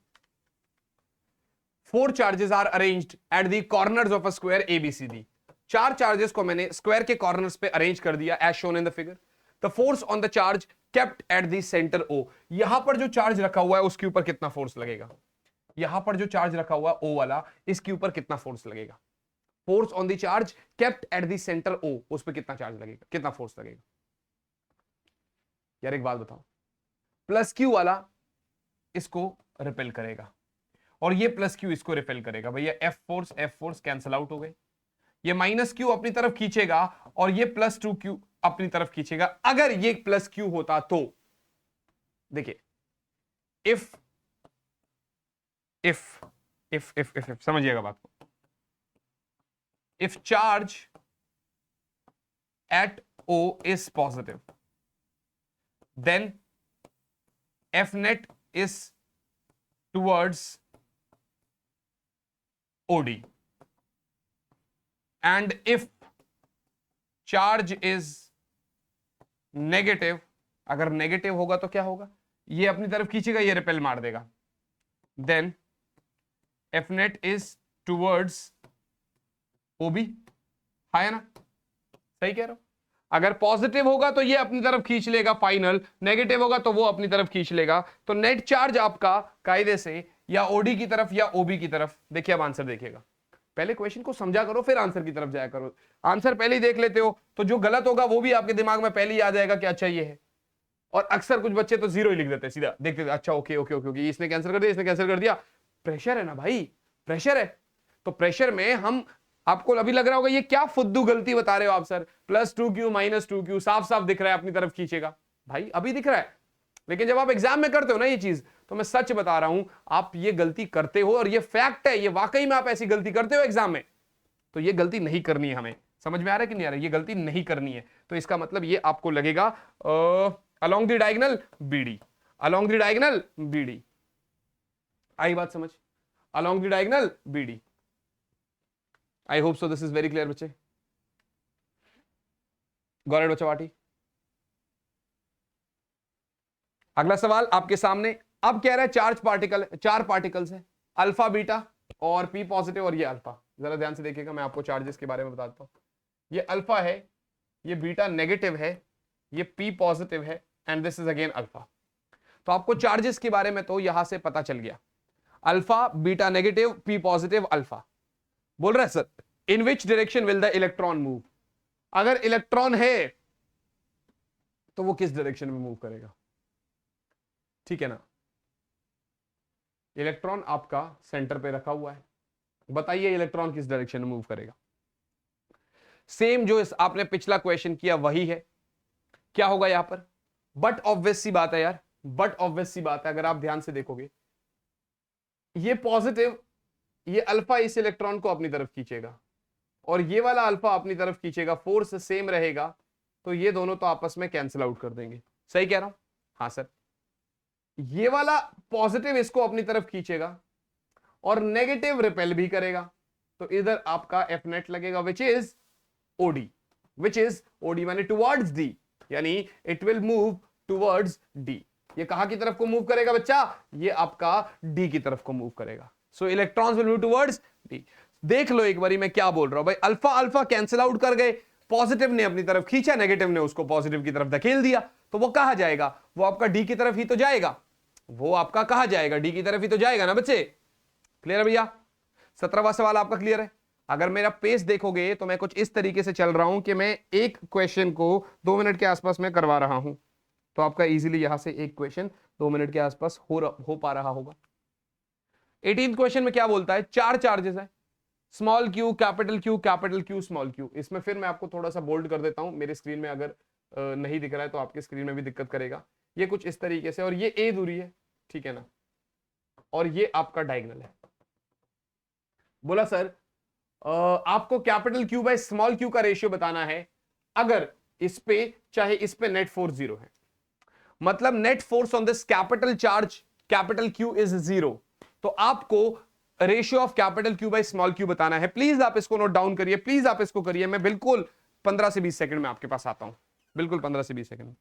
4 charges are arranged at the corners of a square A B C D. 4 charges को मैंने स्क्वायर के कॉर्नर्स पे अरेंज कर दिया as shown in the figure. The force on the charge kept at the centre O. यहां पर जो चार्ज रखा हुआ है उसके ऊपर कितना फोर्स लगेगा? यहां पर जो चार्ज रखा हुआ है ओ वाला, इसके ऊपर कितना फोर्स लगेगा? Force on the charge kept at the centre O, उस पर कितना चार्ज लगेगा, कितना फोर्स लगेगा? यार एक बात बताओ, प्लस क्यू वाला इसको रिपेल करेगा और ये प्लस क्यू इसको रिपेल करेगा। भैया एफ फोर्स कैंसिल आउट हो गए। ये माइनस क्यू अपनी तरफ खींचेगा और ये प्लस 2 क्यू अपनी तरफ खींचेगा। अगर ये प्लस क्यू होता तो देखिए, इफ समझिएगा बात को, if charge at O is positive then F net is towards OD, and if charge is negative, अगर नेगेटिव होगा तो क्या होगा? ये अपनी तरफ खींचेगा, ये रिपेल मार देगा। then F net is towards OB, है ना? सही कह रहा हूं? अगर पॉजिटिव होगा तो ये अपनी तरफ खींच लेगा फाइनल, नेगेटिव होगा तो वो अपनी तरफ खींच लेगा। तो नेट चार्ज आपका कायदे से या ओडी की तरफ या ओबी की तरफ। देखिए अब आंसर देखिएगा, पहले क्वेश्चन को समझा करो फिर आंसर की तरफ जाया करो। आंसर पहले ही देख लेते हो तो जो गलत होगा वो भी आपके दिमाग में पहले ही आ जाएगा कि अच्छा ये है। और अक्सर कुछ बच्चे तो 0 ही लिख देते हैं सीधा, देखते अच्छा ओके ओके ओके ओके, इसने कैंसिल कर दिया, इसने कैंसिल कर दिया। प्रेशर है ना भाई, प्रेशर है। तो प्रेशर में हम, आपको अभी लग रहा होगा ये क्या फुद्दू गलती बता रहे हो आप सर, +2q -2q साफ साफ दिख रहा है अपनी तरफ खींचेगा। भाई अभी दिख रहा है, लेकिन जब आप एग्जाम में करते हो ना ये चीज, तो मैं सच बता रहा हूं आप ये गलती करते हो और ये फैक्ट है, ये वाकई में आप ऐसी गलती करते हो एग्जाम में। तो ये गलती नहीं करनी है हमें। समझ में आ रहा है कि नहीं आ रहा है? ये गलती नहीं करनी है। तो इसका मतलब ये आपको लगेगा along the diagonal B D, along the diagonal B D. आई बात समझ? Along the diagonal B D. I hope so this is very clear बच्चे। गॉट इट बच्चा वाटी? अगला सवाल आपके सामने अब कह रहा है चार्ज पार्टिकल, 4 पार्टिकल्स हैं, अल्फा बीटा और पी पॉजिटिव और ये अल्फा। जरा ध्यान से देखिएगा, मैं आपको चार्जेस के बारे में बताता हूं। ये अल्फा है, ये बीटा नेगेटिव है, ये पी पॉजिटिव है and this is again alpha. तो आपको चार्जेस के बारे में तो यहां से पता चल गया, alpha beta negative P positive alpha. बोल रहा है sir in which direction will the electron move. अगर इलेक्ट्रॉन है तो वो किस डायरेक्शन में मूव करेगा? ठीक है ना? इलेक्ट्रॉन आपका सेंटर पे रखा हुआ है, बताइए इलेक्ट्रॉन किस डायरेक्शन में मूव करेगा? सेम जो आपने पिछला क्वेश्चन किया वही है। क्या होगा यहां पर? बट ऑब्वियस सी बात है यार, बट ऑब्वियस सी बात है, अगर आप ध्यान से देखोगे ये पॉजिटिव, ये अल्फा इस इलेक्ट्रॉन को अपनी तरफ खींचेगा और ये वाला अल्फा अपनी तरफ खींचेगा, फोर्स सेम रहेगा, तो ये दोनों तो आपस में कैंसिल आउट कर देंगे। सही कह रहा हूं? हाँ सर। ये वाला पॉजिटिव इसको अपनी तरफ खींचेगा और नेगेटिव रिपेल भी करेगा, तो इधर आपका एफ नेट लगेगा which is OD, which is OD माने टुवर्ड्स डी, यानी it will move towards D. ये कहां की तरफ को मूव करेगा बच्चा? ये आपका डी की तरफ को मूव करेगा। सो electrons will move towards D. देख लो एक बारी मैं क्या बोल रहा हूं भाई, अल्फा अल्फा कैंसिल आउट कर गए, पॉजिटिव ने अपनी तरफ खींचा, नेगेटिव ने उसको पॉजिटिव की तरफ धकेल दिया, तो वो कहां जाएगा? वो आपका डी की तरफ ही तो जाएगा, वो आपका कहां जाएगा? डी की तरफ ही तो जाएगा ना बच्चे। क्लियर है भैया? 17वां सवाल आपका क्लियर है? अगर मेरा पेस देखोगे तो मैं कुछ इस तरीके से चल रहा हूं कि मैं एक क्वेश्चन को 2 मिनट के आसपास में करवा रहा हूं, तो आपका इजीली यहां से एक क्वेश्चन 2 मिनट के आसपास हो पा रहा होगा। 18th क्वेश्चन में क्या बोलता है? 4 चार्जेस है, small Q capital Q small Q. इसमें फिर मैं आपको थोड़ा सा बोल्ड कर देता हूं, मेरे स्क्रीन में अगर नहीं दिख रहा है तो आपकी स्क्रीन में भी दिक्कत करेगा। ये कुछ इस तरीके से, और ये ए दूरी है, ठीक है ना, और ये आपका डायगोनल है। बोला सर आपको capital Q by small Q का रेशियो बताना है अगर इस पे चाहे इस पे नेट फोर्स 0 है, मतलब net force on this capital charge capital Q is 0, तो आपको ratio of capital Q by small Q बताना है। प्लीज आप इसको नोट डाउन करिए, प्लीज आप इसको करिए। मैं बिल्कुल 15 से 20 सेकंड में आपके पास आता हूं, बिल्कुल 15 से 20 सेकंड में।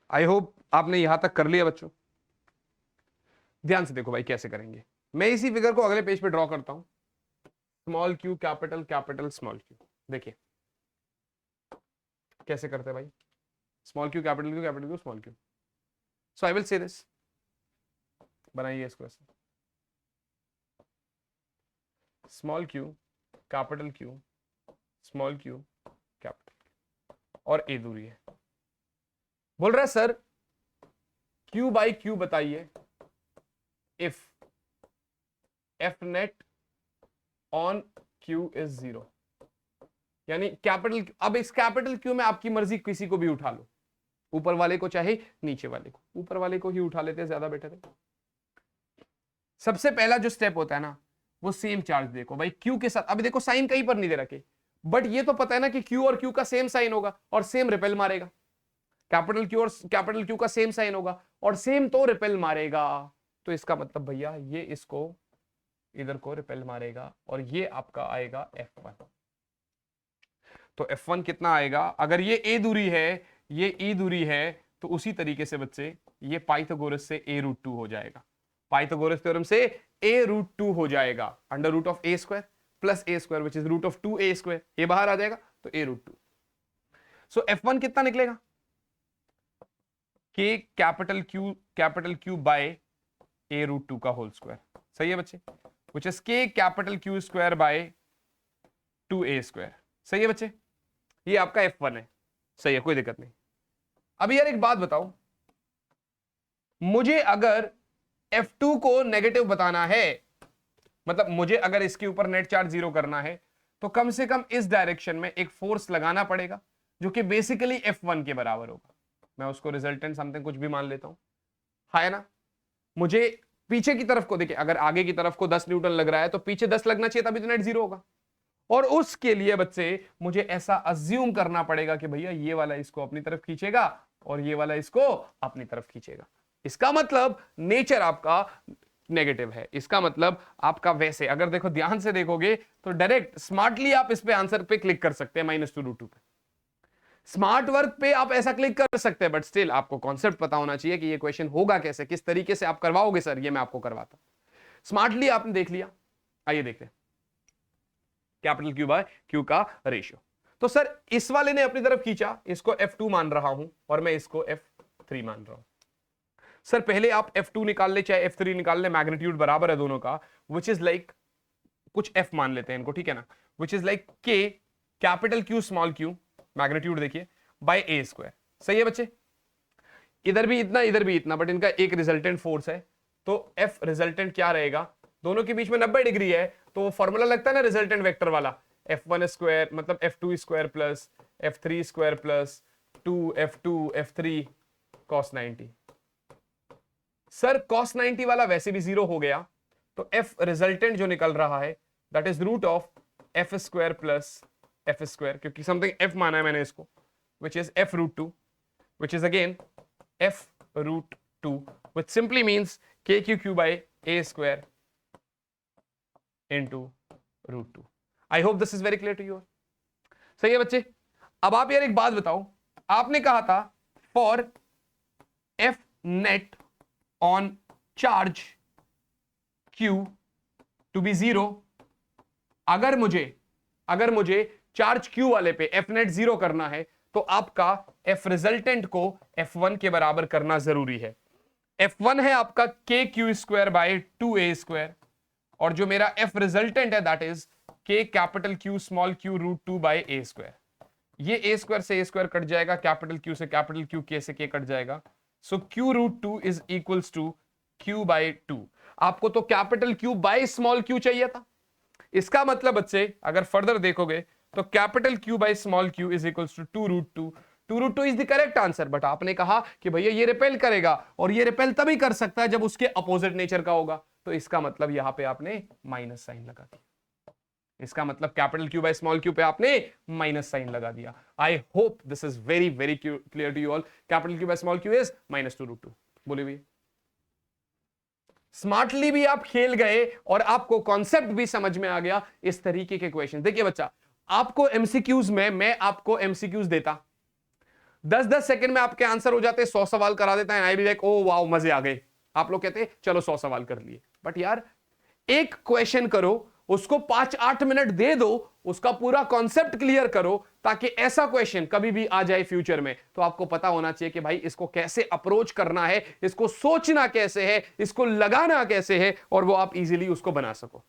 आई होप आपने यहां तक कर लिया बच्चों। ध्यान से देखो भाई कैसे करेंगे। मैं इसी फिगर को अगले पेज पे ड्रॉ करता हूं, small Q capital capital small Q. देखिए कैसे करते हैं भाई, small Q capital Q small Q. So I will से दिस, बनाइए इसको ऐसे, small Q capital Q small Q capital, और ए दूरी है। बोल रहा है सर क्यू बाई क्यू बताइए if F net on Q is 0, यानी कैपिटल। अब इस कैपिटल क्यू में आपकी मर्जी, किसी को भी उठा लो, ऊपर वाले को चाहे नीचे वाले को, ऊपर वाले को ही उठा लेते हैं, ज्यादा बेटर है। सबसे पहला जो स्टेप होता है ना, वो सेम चार्ज देखो भाई क्यू के साथ। अभी देखो साइन कहीं पर नहीं दे रखे, बट ये तो पता है ना कि क्यू और क्यू का सेम साइन होगा और सेम रिपेल मारेगा। कैपिटल क्यू और कैपिटल क्यू का सेम साइन होगा और सेम तो रिपेल मारेगा। तो इसका मतलब भैया ये इसको इधर को रिपेल मारेगा और ये आपका आएगा F1। तो F1 कितना आएगा, अगर ये A दूरी है ये E दूरी है, तो उसी तरीके से बच्चे ये पाइथागोरस से A√2 हो जाएगा। पाइथागोरस थ्योरम से A√2 हो जाएगा, under root of A square plus A square which is root of 2A square. ये बाहर आ जाएगा तो A√2। सो F1 कितना निकलेगा, K capital Q bye A√2 का होल स्क्वायर। सही है बच्चे, which is K capital Q square by 2A square. सही है बच्चे, ये आपका F1 है। सही है, कोई दिक्कत नहीं। अभी यार एक बात बताओ, मुझे अगर F2 को नेगेटिव बताना है, मतलब मुझे अगर इसके ऊपर नेट चार्ज 0 करना है, तो कम से कम इस डायरेक्शन में एक फोर्स लगाना पड़ेगा जो कि बेसिकली F1 के बराबर होगा। मैं उसको रिजल्टेंट समथिंग कुछ भी मान लेता हूं, है ना। मुझे पीछे की तरफ को देखिए, अगर आगे की तरफ को 10 न्यूटन लग रहा है तो पीछे 10 लगना चाहिए, तभी तो नेट 0 होगा। और उसके लिए बच्चे मुझे ऐसा अज्यूम करना पड़ेगा कि भैया ये वाला इसको अपनी तरफ खींचेगा और ये वाला इसको अपनी तरफ खींचेगा। इसका मतलब नेचर आपका नेगेटिव है। इसका मतलब आपका वैसे, अगर देखो ध्यान से देखोगे तो डायरेक्ट स्मार्टली आप इस पे आंसर पे क्लिक कर सकते हैं, -2√2 पे स्मार्ट वर्क पे आप ऐसा क्लिक कर सकते हैं, बट स्टिल आपको कॉन्सेप्ट पता होना चाहिए कि ये क्वेश्चन होगा कैसे, किस तरीके से आप करवाओगे सर, ये मैं आपको करवाता। स्मार्टली आपने देख लिया, आइए देखते हैं कैपिटल Q बाय Q का रेशियो। तो सर इस वाले ने अपनी तरफ खींचा, इसको F2 मान रहा हूं और मैं इसको F3 मान रहा हूं। सर पहले आप F2 निकाल ले चाहे F3 निकाल ले, मैग्नीट्यूड बराबर है दोनों का, विच इज लाइक कुछ F मान लेते हैं इनको, ठीक है ना, which is like K capital Q small q, magnitude देखिए, बाय A स्क्वायर। सही है बच्चे, इधर भी इतना, बट इनका एक रिजल्टेंट फोर्स है, तो F रिजल्टेंट क्या रहेगा, दोनों के बीच में 90 डिग्री है, तो फॉर्मूला लगता है ना रिजल्टेंट वेक्टर वाला, F1 स्क्वायर मतलब F2 square plus F3 square plus 2F2 F3 cos 90। Sir cos 90 वाला वैसे भी 0 हो गया, तो F रिजल्टेंट जो निकल रहा है that is root of F square plus F square, क्योंकि समथिंग F माना है मैंने इसको, which is F√2, which is again F√2, which simply means KQ by A square into √2। I hope this is very clear to you all। सही है बच्चे। अब आप यार एक बात बताओ, आपने कहा था for F net on charge Q to be 0, अगर मुझे चार्ज Q वाले पे F net 0 करना है तो आपका F रिजल्टेंट को F1 के बराबर करना जरूरी है। F1 है आपका KQ square by 2A square, और जो मेरा F रिजल्टेंट है that is K capital Q small q √2 by A square. ये A स्क्वायर से A स्क्वायर कट जाएगा, कैपिटल Q से कैपिटल Q, K से K कट जाएगा, so Q √2 is equals to Q by 2। आपको तो capital Q by small q चाहिए था। इसका मतलब बच्चे अगर फर्दर देखोगे तो capital Q by small q is equals to 2√2। 2√2 is the correct answer, but आपने कहा कि भैया ये रिपेल करेगा, और ये रिपेल तभी कर सकता है जब उसके अपोजिट नेचर का होगा, तो इसका मतलब यहां पे आपने माइनस साइन लगा दिया। इसका मतलब capital Q by small q पे आपने माइनस साइन लगा दिया। I hope this is very very clear to you all. Capital Q by small q is -2√2। बोलिए भैया, स्मार्टली भी आप खेल गए और आपको कॉन्सेप्ट भी समझ में आ गया इस तरीके के क्वेश्चन। देखिए बच्चा, आपको एमसीक्यूज में मैं आपको एमसीक्यूज देता, 10-10 सेकंड में आपके आंसर हो जाते, 100 सवाल करा देता है, आई बी लाइक ओ वाओ मजे आ गए। आप लोग कहते हैं चलो 100 सवाल कर लिए, बट यार एक क्वेश्चन करो, उसको 5-8 मिनट दे दो, उसका पूरा कॉन्सेप्ट क्लियर करो, ताकि ऐसा क्वेश्चन कभी भी आ जाए फ्यूचर में तो आपको पता होना चाहिए कि भाई इसको कैसे अप्रोच करना है, इसको सोचना कैसे है, इसको लगाना कैसे है, और वो आप इजीली उसको बना सको।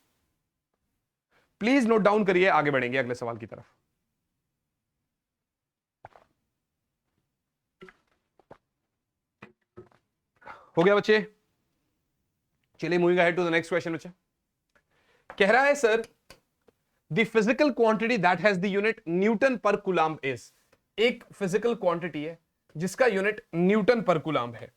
प्लीज नोट डाउन करिए, आगे बढ़ेंगे अगले सवाल की तरफ। हो गया बच्चे? चलिए moving ahead to the next question. बच्चा कह रहा है sir the physical quantity that has the unit newton per coulomb is. एक फिजिकल क्वांटिटी है जिसका यूनिट न्यूटन पर कूलम्ब है।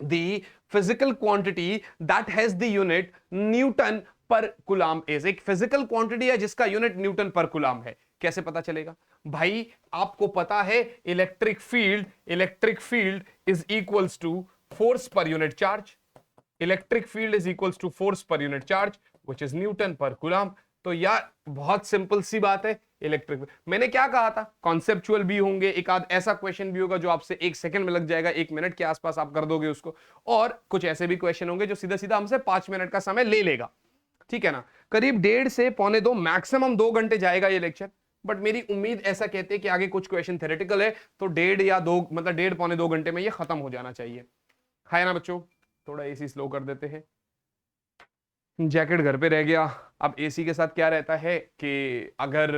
The physical quantity that has the unit newton per coulomb is. एक physical quantity है जिसका unit newton per coulomb है। कैसे पता चलेगा भाई? आपको पता है electric field is equals to force per unit charge. Electric field is equals to force per unit charge which is newton per coulomb. तो यार बहुत सिंपल सी बात है। इलेक्ट्रिक, मैंने क्या कहा था, कॉन्सेप्चुअल भी होंगे, एक आध ऐसा क्वेश्चन भी होगा जो आपसे 1 सेकंड में लग जाएगा, 1 मिनट के आसपास आप कर दोगे उसको, और कुछ ऐसे भी क्वेश्चन होंगे जो सीधा सीधा हमसे 5 मिनट का समय ले लेगा। ठीक है ना? करीब 1.5 से 1.25 मैक्सिमम 2 घंटे जाएगा ये लेक्चर। बट मेरी उम्मीद ऐसा कहते हैं कि आगे कुछ क्वेश्चन थ्योरेटिकल है तो 1.5 या 2 मतलब 1.5-1.25 घंटे में ये खत्म हो जाना चाहिए, है ना बच्चों? थोड़ा एसी स्लो कर देते हैं। जैकेट घर पे रह गया। अब एसी के साथ क्या रहता है कि अगर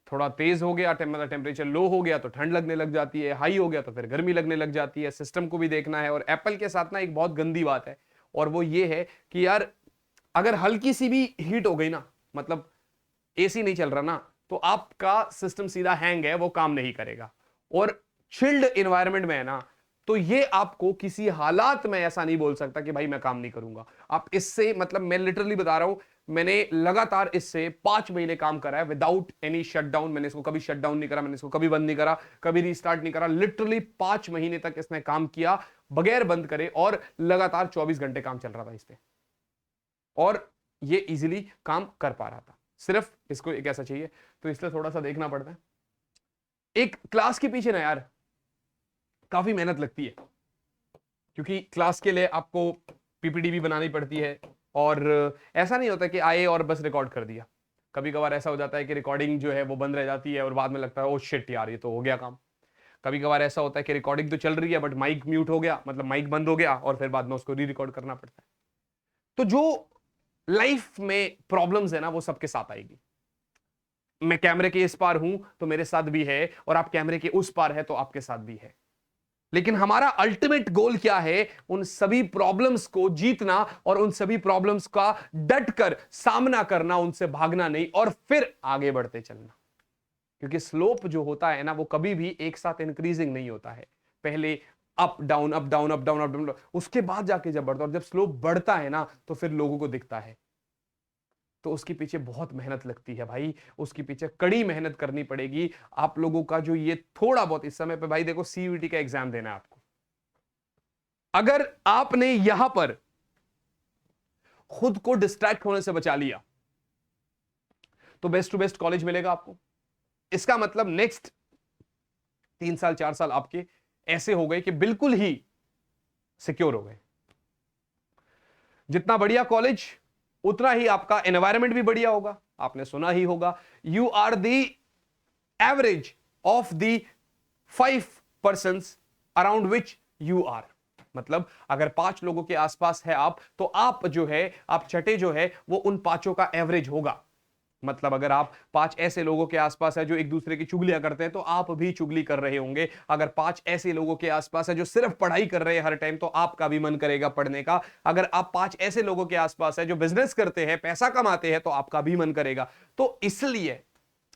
थोड़ा तेज हो गया, मतलब टेम्परेचर लो हो गया तो ठंड लगने लग जाती है, हाई हो गया तो फिर गर्मी लगने लग जाती है। सिस्टम को भी देखना है। और एप्पल के साथ ना एक बहुत गंदी बात है, और वो ये है कि यार अगर हल्की सी भी हीट हो गई ना, मतलब एसी नहीं चल रहा ना, तो आपका सिस्टम सीधा हैंग है, वो काम नहीं करेगा। और चिल्ड एनवायरनमेंट में है ना, तो ये आपको किसी हालात में ऐसा नहीं बोल सकता कि भाई मैं काम नहीं करूंगा। आप इससे, मतलब मैं लिटरली बता रहा हूं, मैंने लगातार इससे 5 महीने काम करा है विदाउट एनी शटडाउन। मैंने इसको कभी शटडाउन नहीं करा, मैंने इसको कभी बंद नहीं करा, कभी रीस्टार्ट नहीं करा। लिटरली 5 महीने तक इसने काम किया बगैर बंद करे, और लगातार 24 घंटे काम चल रहा था इस पे, और ये इजीली काम कर पा रहा था। सिर्फ इसको एक ऐसा चाहिए, तो इसलिए थोड़ा सा देखना पड़ता है। एक क्लास के पीछे ना यार काफी मेहनत लगती है, क्योंकि क्लास के लिए आपको पीपीटी भी बनानी पड़ती है, और ऐसा नहीं होता कि आए और बस रिकॉर्ड कर दिया। कभी कभार ऐसा हो जाता है कि रिकॉर्डिंग जो है वो बंद रह जाती है और बाद में लगता है ओ शिट यार ये तो हो गया काम। कभी कभार ऐसा होता है कि रिकॉर्डिंग तो चल रही है बट माइक म्यूट हो गया, मतलब माइक बंद हो गया, और फिर बाद में उसको री रिकॉर्ड करना पड़ता है। तो जो लाइफ में प्रॉब्लम्स है ना वो सबके साथ आएगी। मैं कैमरे के इस पार हूं तो मेरे साथ भी है, और आप कैमरे के उस पार है तो आपके साथ भी है। लेकिन हमारा अल्टीमेट गोल क्या है? उन सभी प्रॉब्लम्स को जीतना, और उन सभी प्रॉब्लम्स का डट कर सामना करना, उनसे भागना नहीं, और फिर आगे बढ़ते चलना। क्योंकि स्लोप जो होता है ना वो कभी भी एक साथ इंक्रीजिंग नहीं होता है। पहले up down up down up down up down, उसके बाद जाके जब बढ़ता है, और जब स्लोप बढ़ता है ना तो फिर लोगों को दिखता है। तो उसके पीछे बहुत मेहनत लगती है भाई, उसके पीछे कड़ी मेहनत करनी पड़ेगी। आप लोगों का जो ये थोड़ा बहुत इस समय पे, भाई देखो सीयूईटी का एग्जाम देना है आपको, अगर आपने यहां पर खुद को डिस्ट्रैक्ट होने से बचा लिया तो बेस्ट टू बेस्ट कॉलेज मिलेगा आपको। इसका मतलब नेक्स्ट 3 साल 4 साल आपके ऐसे हो गए कि बिल्कुल ही सिक्योर हो गए। जितना बढ़िया कॉलेज उतना ही आपका एनवायरनमेंट भी बढ़िया होगा। आपने सुना ही होगा, you are the average of the 5 persons around which you are. मतलब अगर 5 लोगों के आसपास है आप, तो आप जो है, आप छठे जो है वो उन 5 का एवरेज होगा। मतलब अगर आप 5 ऐसे लोगों के आसपास है जो एक दूसरे की चुगलियां करते हैं, तो आप भी चुगली कर रहे होंगे। अगर 5 ऐसे लोगों के आसपास है जो सिर्फ पढ़ाई कर रहे हैं हर टाइम, तो आपका भी मन करेगा पढ़ने का। अगर आप 5 ऐसे लोगों के आसपास है जो बिजनेस करते हैं, पैसा कमाते हैं, तो आपका भी मन करेगा। तो इसलिए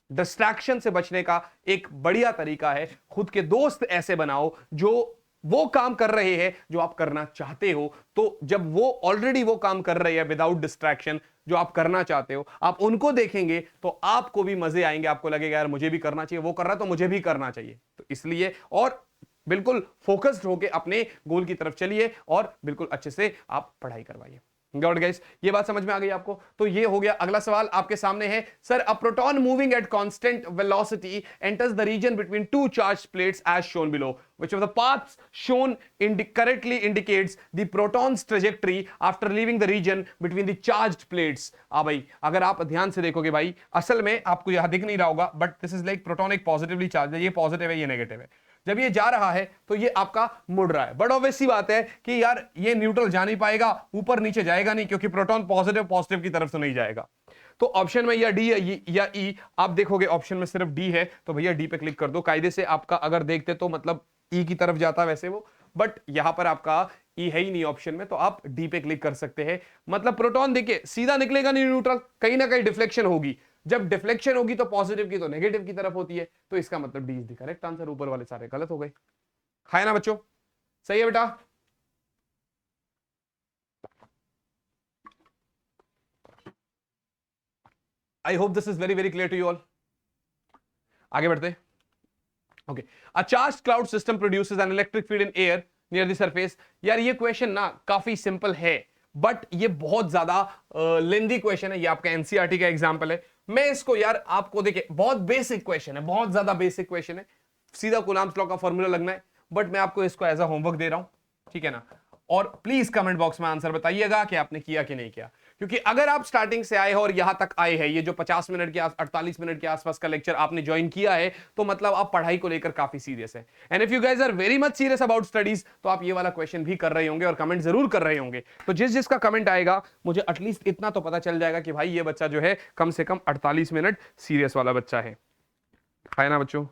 डिस्ट्रैक्शन से बचने का एक बढ़िया तरीका है, खुद के दोस्त ऐसे बनाओ जो वो काम कर रहे हैं जो आप करना चाहते हो। तो जब वो ऑलरेडी वो काम कर रहे हैं विदाउट डिस्ट्रैक्शन जो आप करना चाहते हो, आप उनको देखेंगे तो आपको भी मजे आएंगे। आपको लगेगा यार मुझे भी करना चाहिए, वो कर रहा है तो मुझे भी करना चाहिए। तो इसलिए और बिल्कुल फोकस्ड होकर अपने गोल की तरफ चलिए, और बिल्कुल अच्छे से आप पढ़ाई करवाइए। गॉट गाइस, ये बात समझ में आ गई आपको? तो ये हो गया। अगला सवाल आपके सामने है, sir a proton moving at constant velocity enters the region between two charge plates as shown below, which of the paths shown correctly indicates the proton's trajectory after leaving the region between the charged plates. भाई अगर आप ध्यान से देखोगे भाई, असल में आपको यहां दिख नहीं रहा होगा, but this is like proton एक पॉजिटिवली चार्ज है, ये पॉजिटिव है, ये नेगेटिव है। जब ये जा रहा है तो ये आपका मुड़ रहा है, बट ऑब्वियस सी बात है कि यार ये न्यूट्रल जा नहीं पाएगा, ऊपर नीचे जाएगा नहीं, क्योंकि प्रोटॉन पॉजिटिव पॉजिटिव की तरफ तो नहीं जाएगा। तो ऑप्शन में या डी या ई, आप देखोगे ऑप्शन में सिर्फ डी है, तो भैया डी पे क्लिक कर दो। कायदे से आपका अगर देखते तो मतलब ई की तरफ जाता वैसे वो, बट यहां पर आपका ई है ही नहीं ऑप्शन में, तो आप डी पे क्लिक कर सकते हैं। मतलब प्रोटॉन देखिए सीधा निकलेगा नहीं न्यूट्रल, कहीं ना कहीं डिफ्लेक्शन होगी, जब डिफ्लेक्शन होगी तो पॉजिटिव की तो नेगेटिव की तरफ होती है, तो इसका मतलब D is the correct answer. ऊपर वाले सारे गलत हो गए, है ना बच्चों? सही है बेटा? I hope this is very very clear to you all. आगे बढ़ते। Okay, a charged cloud system produces an electric field in air near the surface. यार ये क्वेश्चन ना काफी सिंपल है, बट ये बहुत ज्यादा लेंदी क्वेश्चन है। ये आपका एनसीईआरटी का एग्जांपल है। मैं इसको यार आपको देखिए, बहुत बेसिक क्वेश्चन है, बहुत ज्यादा बेसिक क्वेश्चन है, सीधा कूलम्ब्स लॉ का फॉर्मूला लगना है, बट मैं आपको इसको एज अ होमवर्क दे रहा हूं, ठीक है ना? और प्लीज कमेंट बॉक्स में आंसर बताइएगा कि आपने किया कि नहीं किया, क्योंकि अगर आप स्टार्टिंग से आए हो और यहां तक आए हैं, ये जो 50 मिनट के 48 मिनट के आसपास का लेक्चर आपने ज्वाइन किया है, तो मतलब आप पढ़ाई को लेकर काफी सीरियस है। And if you guys are very much serious about studies, तो आप ये वाला क्वेश्चन भी कर रहे होंगे और कमेंट जरूर कर रहे होंगे। तो जिस जिसका कमेंट आएगा, मुझे एटलीस्ट इतना तो पता चल जाएगा कि भाई ये बच्चा जो है कम से कम 48 मिनट सीरियस वाला बच्चा है ना बच्चों?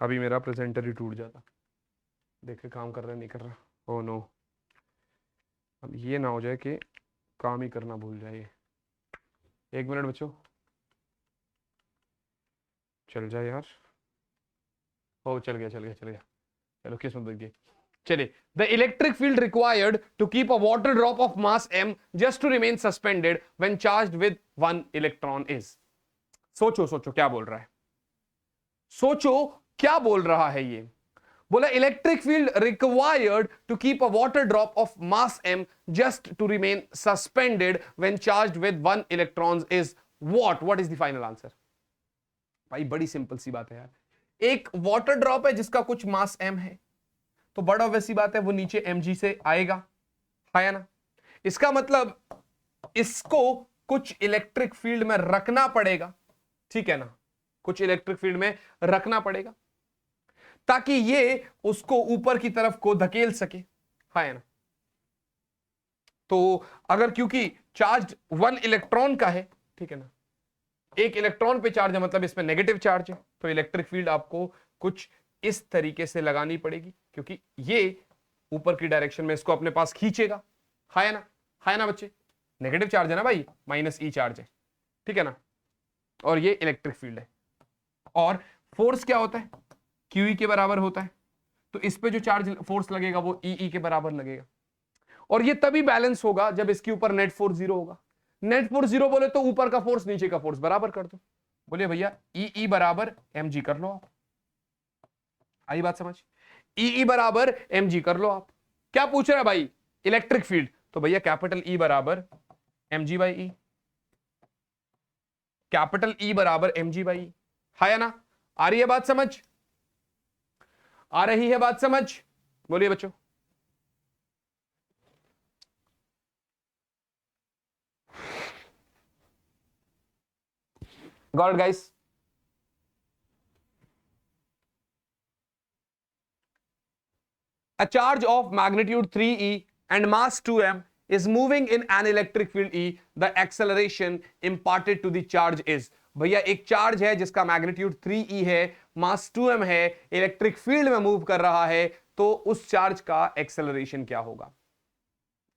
अभी मेरा प्रेजेंटर ही टूट जाता, देखे काम कर रहा नहीं कर रहा। ओह नो, अब ये ना हो जाए कि काम ही करना भूल जाए। एक मिनट बच्चों, चल जाए यार। ओ चल गया चल गया चल गया, चलो किस्मत बच गई। चलिए, the electric field required to keep a water drop of mass m just to remain suspended when charged with 1 electron is. सोचो सोचो क्या बोल रहा है, सोचो क्या बोल रहा है ये। बोला electric field required to keep a water drop of mass m just to remain suspended when charged with 1 electrons is what is the final answer? भाई बड़ी सिंपल सी बात है यार, एक वाटर ड्रॉप है जिसका कुछ मास m है, तो बड़ा वैसी बात है वो नीचे mg से आएगा, है ना? इसका मतलब इसको कुछ इलेक्ट्रिक फील्ड में रखना पड़ेगा, ठीक है ना? कुछ इलेक्ट्रिक फील्ड में रखना पड़ेगा ताकि ये उसको ऊपर की तरफ को धकेल सके, है ना? तो अगर क्योंकि चार्ज 1 इलेक्ट्रॉन का है, ठीक है ना, एक इलेक्ट्रॉन पे चार्ज है, मतलब इसमें नेगेटिव चार्ज है, तो इलेक्ट्रिक फील्ड आपको कुछ इस तरीके से लगानी पड़ेगी, क्योंकि ये ऊपर की डायरेक्शन में इसको अपने पास खींचेगा, है ना? है ना बच्चे? नेगेटिव चार्ज है ना भाई, -e चार्ज है, ठीक है ना? और ये इलेक्ट्रिक फील्ड है, और फोर्स क्या होता है? QE के बराबर होता है, तो इस पे जो चार्ज फोर्स लगेगा वो EE के बराबर लगेगा, और ये तभी बैलेंस होगा जब इसके ऊपर नेट फोर्स 0 होगा। नेट फोर्स 0 बोले तो ऊपर का फोर्स नीचे का फोर्स बराबर कर दो, बोलिए भैया EE बराबर mg कर लो आप। आई बात समझ? EE बराबर mg कर लो आप। क्या पूछ रहा है भाई? इलेक्ट्रिक फील्ड, तो भैया कैपिटल E बराबर mg/e, कैपिटल E बराबर mg/e, है ना? आ रही है बात समझ? आ रही है बात समझ? बोलिए बच्चों। Got it, guys? A charge of magnitude 3e and mass 2m is moving in an electric field E. The acceleration imparted to the charge is. भैया एक चार्ज है जिसका मैग्नीट्यूड 3e है, मास 2m है, इलेक्ट्रिक फील्ड में move कर रहा है, तो उस चार्ज का एक्सेलरेशन क्या होगा?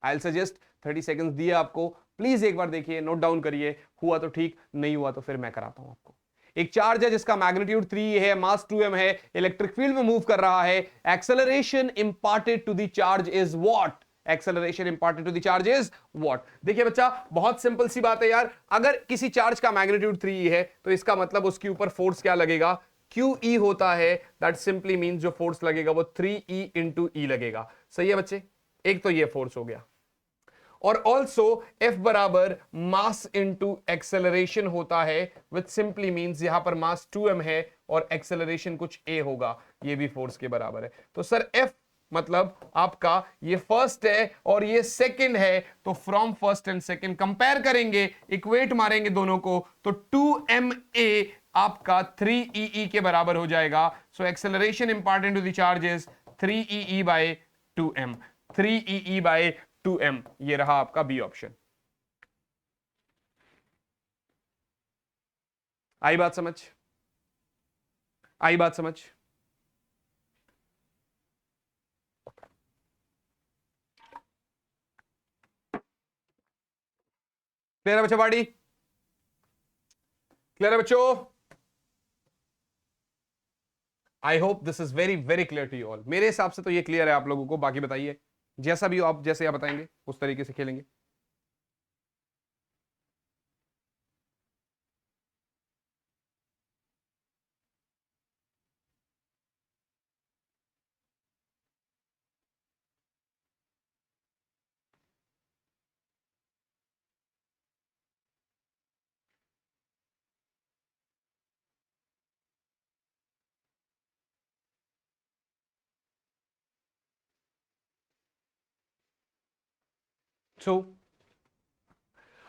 आई विल सजेस्ट 30 सेकंड्स दिए आपको, प्लीज एक बार देखिए, नोट डाउन करिए, हुआ तो ठीक, नहीं हुआ तो फिर मैं कराता हूं आपको। एक चार्ज है जिसका मैग्नीट्यूड 3 है, मास 2m है, इलेक्ट्रिक फील्ड में मूव कर रहा है, acceleration imparted to the charge is what? Acceleration imparted to the charge is what? देखिए बच्चा, बहुत सिंपल सी बात है यार, अगर किसी चार्ज का मैग्नीट्यूड 3 है तो इसका मतलब उसके ऊपर फोर्स क्या लगेगा? क्यू ई होता है, दैट सिंपली मीन्स जो फोर्स लगेगा वो 3E इंटू ई लगेगा। सही है बच्चे, एक तो ये फोर्स हो गया। और ऑल्सो F बराबर मास इंटू एक्सेलरेशन होता है, विच सिंपली मीन्स यहां पर मास 2m है और एक्सेलरेशन कुछ a होगा, ये भी फोर्स के बराबर है। तो सर F मतलब आपका ये फर्स्ट है और ये सेकंड है, तो from first and second compare करेंगे, इक्वेट मारेंगे दोनों को, तो 2ma आपका 3ee के बराबर हो जाएगा। So acceleration important to the charge is 3ee by 2m, 3ee by 2m, ये रहा आपका बी ऑप्शन। आई बात समझ, आई बात समझ। क्लियर है बच्चों, पार्टी क्लियर है बच्चों? I hope this is very very clear to you all. मेरे हिसाब से तो ये क्लियर है आप लोगों को, बाकी बताइए, जैसा भी हो आप, जैसे आप बताएंगे उस तरीके से खेलेंगे। So,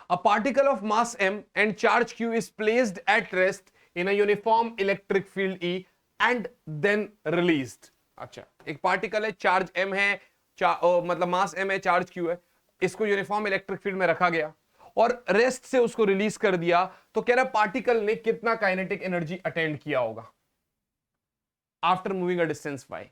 a particle of mass m and charge q is placed at rest in a uniform electric field E and then released. अच्छा, एक पार्टिकल है, चार्ज m है, मतलब मास m है, चार्ज q है, इसको यूनिफॉर्म इलेक्ट्रिक फील्ड में रखा गया और रेस्ट से उसको रिलीज कर दिया, तो कह रहा पार्टिकल ने कितना काइनेटिक एनर्जी अटेंड किया होगा after moving a distance y।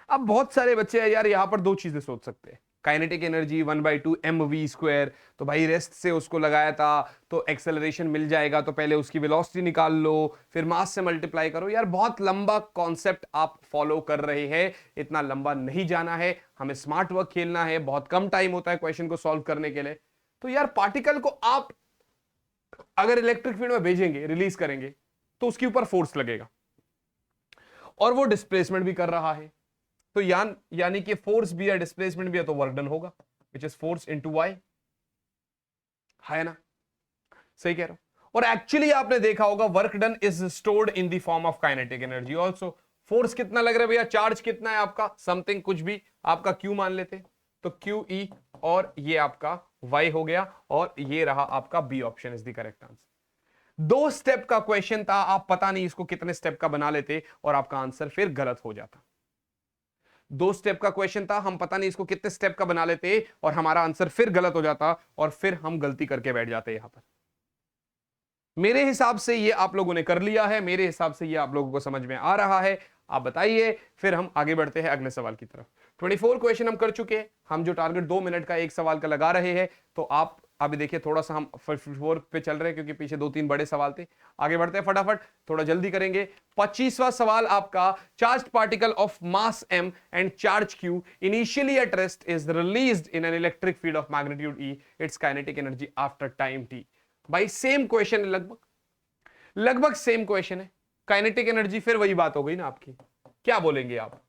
अब बहुत सारे बच्चे हैं यार, यहां पर दो चीजें सोच सकते हैं, काइनेटिक एनर्जी 1/2 mv², तो भाई रेस्ट से उसको लगाया था तो एक्सेलरेशन मिल जाएगा, तो पहले उसकी वेलोसिटी निकाल लो, फिर मास से मल्टीप्लाई करो। यार बहुत लंबा कॉन्सेप्ट आप फॉलो कर रहे हैं, इतना लंबा नहीं जाना है, हमें स्मार्ट वर्क खेलना है, बहुत कम टाइम होता है क्वेश्चन को सॉल्व करने के लिए। तो यार पार्टिकल को आप अगर इलेक्ट्रिक फील्ड में भेजेंगे, रिलीज करेंगे, तो उसके ऊपर फोर्स लगेगा और वो डिस्प्लेसमेंट भी कर रहा है, तो यानी कि फोर्स भी है, डिस्प्लेसमेंट भी है, तो वर्क डन होगा, which is force into y, है ना? सही कह रहा हूं। और एक्चुअली आपने देखा होगा work done is stored in the form of kinetic energy also. Force कितना लग रहा है भैया, चार्ज कितना है आपका, समथिंग कुछ भी आपका क्यू मान लेते, तो क्यू ई, और ये आपका वाई हो गया, और ये रहा आपका B option is the correct answer. दो स्टेप का क्वेश्चन था, आप पता नहीं इसको कितने स्टेप का बना लेते और आपका आंसर फिर गलत हो जाता। दो स्टेप का क्वेश्चन था, हम पता नहीं इसको कितने स्टेप का बना लेते और हमारा आंसर फिर गलत हो जाता और फिर हम गलती करके बैठ जाते यहां पर। मेरे हिसाब से ये आप लोगों ने कर लिया है, मेरे हिसाब से ये आप लोगों को समझ में आ रहा है। आप बताइए, फिर हम आगे बढ़ते हैं अगले सवाल की तरफ। 24 क्वेश्चन हम कर चुके हैं, हम जो टारगेट 2 मिनट का एक सवाल का लगा रहे हैं, तो आप अभी देखिए थोड़ा सा हम 54 पे चल रहे हैं क्योंकि पीछे 2-3 बड़े सवाल थे। आगे बढ़ते हैं फटाफट, थोड़ा जल्दी करेंगे। 25वां सवाल आपका, charged particle of mass m and charge q initially at rest is released in an electric field of magnitude e, it's kinetic energy after time t। भाई सेम क्वेश्चन है, लगभग लगभग सेम क्वेश्चन है। काइनेटिक एनर्जी फिर वही बात हो गई ना आपकी, क्या बोलेंगे आप?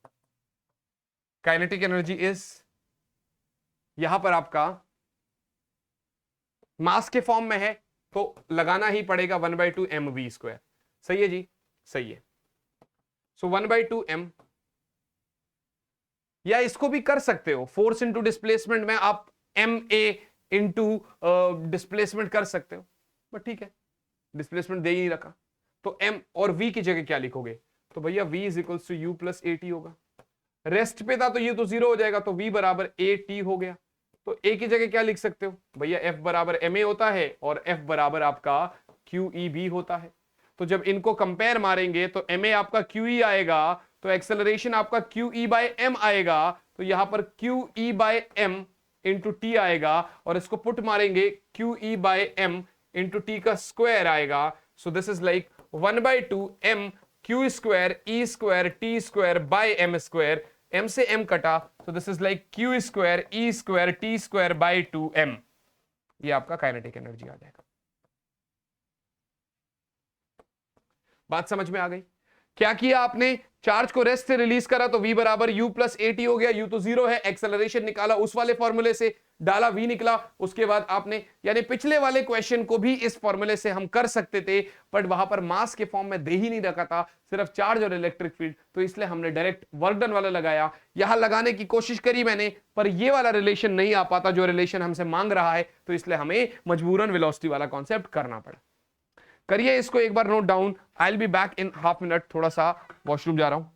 काइनेटिक एनर्जी इज, यहां पर आपका मास के फॉर्म में है तो लगाना ही पड़ेगा 1/2 mv²। सही है जी, सही है। सो 1/2 m, या इसको भी कर सकते हो फोर्स इंटू डिस्प्लेसमेंट में, आप एम ए इंटू डिस्प्लेसमेंट कर सकते हो, बट ठीक है, डिस्प्लेसमेंट दे ही नहीं रखा, तो m और v की जगह क्या लिखोगे? तो भैया v is equals to u plus a t होगा। रेस्ट पे था तो ये तो जीरो हो जाएगा, तो v बराबर ए टी हो गया। तो a की जगह क्या लिख सकते हो भैया? f बराबर ma होता है और f बराबर आपका QEB होता है। तो जब इनको कंपेयर मारेंगे तो ma आपका QE आएगा, तो एक्सेलरेशन आपका QE बाय m आएगा, तो यहां पर QE by m into t आएगा, और इसको पुट मारेंगे QE by m into t का स्क्वायर आएगा। So this is like 1/2 m q square e square t square by m square, m से m कटा, so this is like q square e square t square by 2m, ये आपका kinetic energy आ जाएगा। बात समझ में आ गई? क्या किया आपने? चार्ज को रेस्ट से रिलीज करा तो v बराबर u प्लस at हो गया, u तो 0 है, एक्सेलरेशन निकाला उस वाले फॉर्मूले से, डाला v निकला। उसके बाद आपने, यानी पिछले वाले क्वेश्चन को भी इस फॉर्मूले से हम कर सकते थे, बट वहां पर मास के फॉर्म में दे ही नहीं रखा था, सिर्फ चार्ज और इलेक्ट्रिक फील्ड, तो इसलिए हमने डायरेक्ट वर्क डन वाला लगाया। यहां लगाने की कोशिश करी मैंने, पर ये वाला रिलेशन नहीं आ पाता जो रिलेशन हमसे मांग रहा है, तो इसलिए हमें मजबूरन वेलोसिटी वाला कॉन्सेप्ट करना पड़ा। करिए इसको एक बार note down. I will be back in half minute, थोड़ा सा वॉशरूम जा रहा हूं।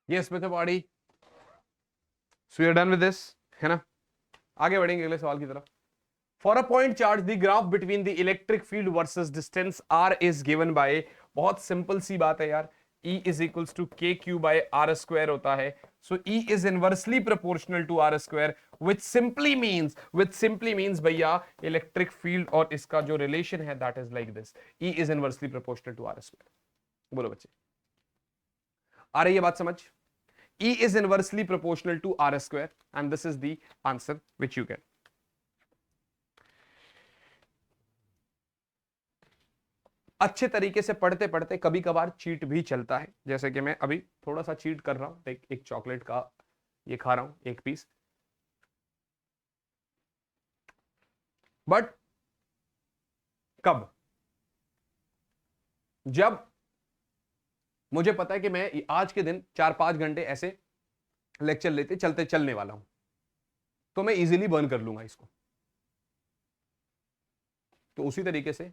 Yes with the body, so we are done with this, है ना? आगे बढ़ेंगे अगले सवाल की तरफ। For a point charge the graph between the electric field versus distance r is given by, बहुत सिंपल सी बात है यार, E is equals to kq by r square होता है, so E is inversely proportional to r square, which simply means भैया electric field और इसका जो रिलेशन है that is like this, E is inversely proportional to r square। बोलो बच्चे, आ रही है बात समझ? E is inversely proportional to r square and this is the answer which you get। अच्छे तरीके से पढ़ते पढ़ते कभी कभार चीट भी चलता है, जैसे कि मैं अभी थोड़ा सा चीट कर रहा हूं, एक चॉकलेट का ये खा रहा हूं एक पीस, बट कब? जब मुझे पता है कि मैं आज के दिन 4-5 घंटे ऐसे लेक्चर लेते चलते चलने वाला हूं, तो मैं इजीली बर्न कर लूंगा इसको। तो उसी तरीके से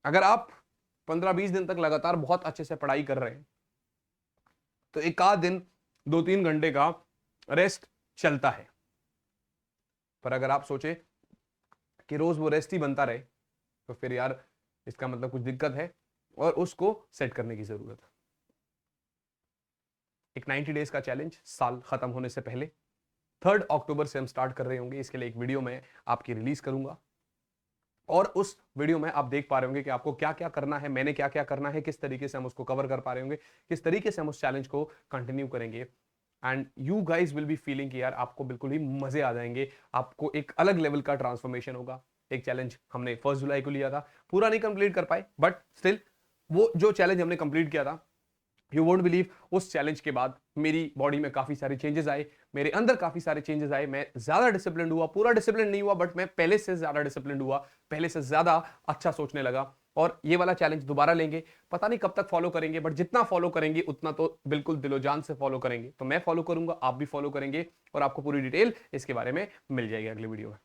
अगर आप 15-20 दिन तक लगातार बहुत अच्छे से पढ़ाई कर रहे हैं, तो एक आध दिन 2-3 घंटे का रेस्ट चलता है, पर अगर आप सोचे कि रोज वो रेस्ट ही बनता रहे, तो फिर यार इसका मतलब कुछ दिक्कत है और उसको सेट करने की जरूरत है। एक 90 डेज का चैलेंज साल खत्म होने से पहले 3 अक्टूबर से हम स्टार्ट कर रहे होंगे। इसके लिए एक वीडियो मैं आपकी रिलीज करूंगा और उस वीडियो में आप देख पा रहे होंगे कि आपको क्या क्या करना है, मैंने क्या क्या करना है, किस तरीके से हम उसको कवर कर पा रहे होंगे, किस तरीके से हम उस चैलेंज को कंटिन्यू करेंगे। And you guys will be feeling कि यार आपको बिल्कुल ही मजे आ जाएंगे, आपको एक अलग लेवल का ट्रांसफॉर्मेशन होगा। एक चैलेंज हमने 1 जुलाई को लिया था, पूरा नहीं कंप्लीट कर पाए, बट स्टिल वो जो चैलेंज हमने कंप्लीट किया था, यू वोंट बिलीव, उस चैलेंज के बाद मेरी बॉडी में काफी सारे चेंजेस आए, मेरे अंदर काफी सारे चेंजेस आए, मैं ज्यादा डिसिप्लिन हुआ, पूरा डिसिप्लिन नहीं हुआ बट मैं पहले से ज्यादा डिसिप्लिन हुआ, पहले से ज्यादा अच्छा सोचने लगा। और ये वाला चैलेंज दोबारा लेंगे, पता नहीं कब तक फॉलो करेंगे, बट जितना फॉलो करेंगे उतना तो बिल्कुल दिलो जान से फॉलो करेंगे। तो मैं फॉलो करूंगा, आप भी फॉलो करेंगे और आपको पूरी डिटेल इसके बारे में मिल जाएगी अगले वीडियो में।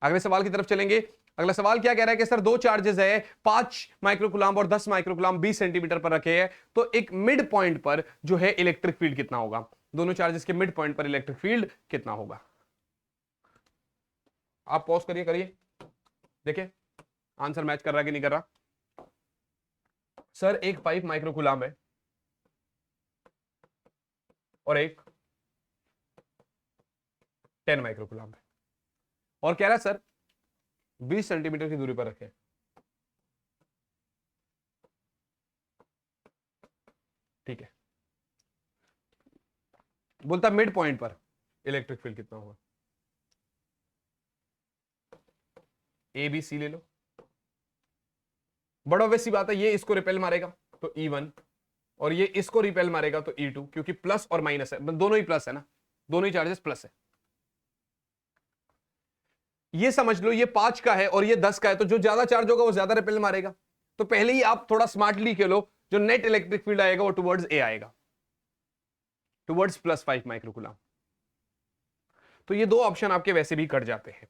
अगले सवाल की तरफ चलेंगे। अगला सवाल क्या कह रहा है कि सर दो चार्जेस है, 5 माइक्रोकुलाम और 10 माइक्रोकुलाम 20 सेंटीमीटर पर रखे हैं, तो एक मिड पॉइंट पर जो है इलेक्ट्रिक फील्ड कितना होगा? दोनों चार्जेस के मिड पॉइंट पर इलेक्ट्रिक फील्ड कितना होगा? आप पॉज करिए, करिए, देखिए आंसर मैच कर रहा है कि नहीं कर रहा। सर एक 5 माइक्रोकुलाम है और एक 10 माइक्रोकुलाम है, और कह रहा है सर 20 सेंटीमीटर की दूरी पर रखें। ठीक है, बोलता मिड पॉइंट पर इलेक्ट्रिक फील्ड कितना होगा। ए बी सी ले लो, बड़ा वैसी बात है, ये इसको रिपेल मारेगा तो E1, और ये इसको रिपेल मारेगा तो E2, क्योंकि प्लस और माइनस है, दोनों ही प्लस है ना, दोनों ही चार्जेस प्लस है। ये समझ लो ये 5 का है और ये 10 का है, तो जो ज्यादा चार्ज होगा वो ज्यादा रिपेल मारेगा। तो पहले ही आप थोड़ा स्मार्टली खेलो, जो नेट इलेक्ट्रिक फील्ड आएगा वो टुवर्ड्स ए आएगा, टुवर्ड्स +5 माइक्रोकुलाम। तो ये दो ऑप्शन आपके वैसे भी कट जाते हैं।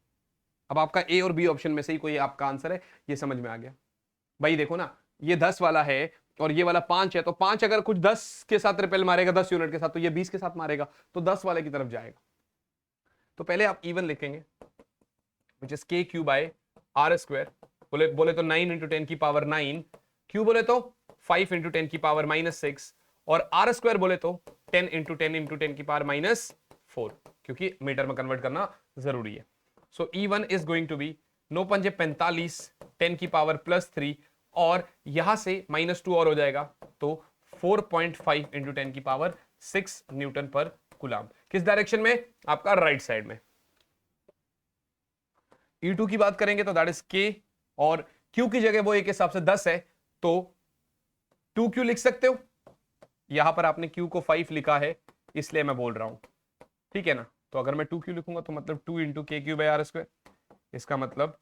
अब आपका ए और बी ऑप्शन में से ही कोई आपका आंसर है, ये समझ में आ गया भाई। देखो ना, ये 10 वाला है और ये वाला 5 है, तो 5 अगर कुछ 10 के साथ रिपेल मारेगा 10 यूनिट के साथ, तो ये 20 के साथ मारेगा, तो 10 वाले की तरफ जाएगा। तो पहले आप इवन लिखेंगे, which is k Q by are square, बोले तो 9 इंटू 10 की पावर 9, क्यू बोले तो 5 इंटू 10 की पावर -6, और आर स्क्वायर बोले तो 10 इंटू 10 इंटू 10 की पावर -4, क्योंकि मीटर में कन्वर्ट करना जरूरी है। So E1 is going to be 9 पंजे 45, 10 की पावर +3, और यहां से -2 और हो जाएगा, तो 4.5 इंटू 10 की पावर 6 न्यूटन पर कूलम। किस डायरेक्शन में? आपका राइट साइड में। E2 की बात करेंगे तो दैट इज K, और Q की जगह वो एक हिसाब से 10 है, तो 2Q लिख सकते हो। यहां पर आपने Q को 5 लिखा है, इसलिए मैं बोल रहा हूं, ठीक है ना। तो अगर मैं 2Q लिखूंगा तो मतलब 2 इंटू के क्यू बाई आर स्क्वायर, इसका मतलब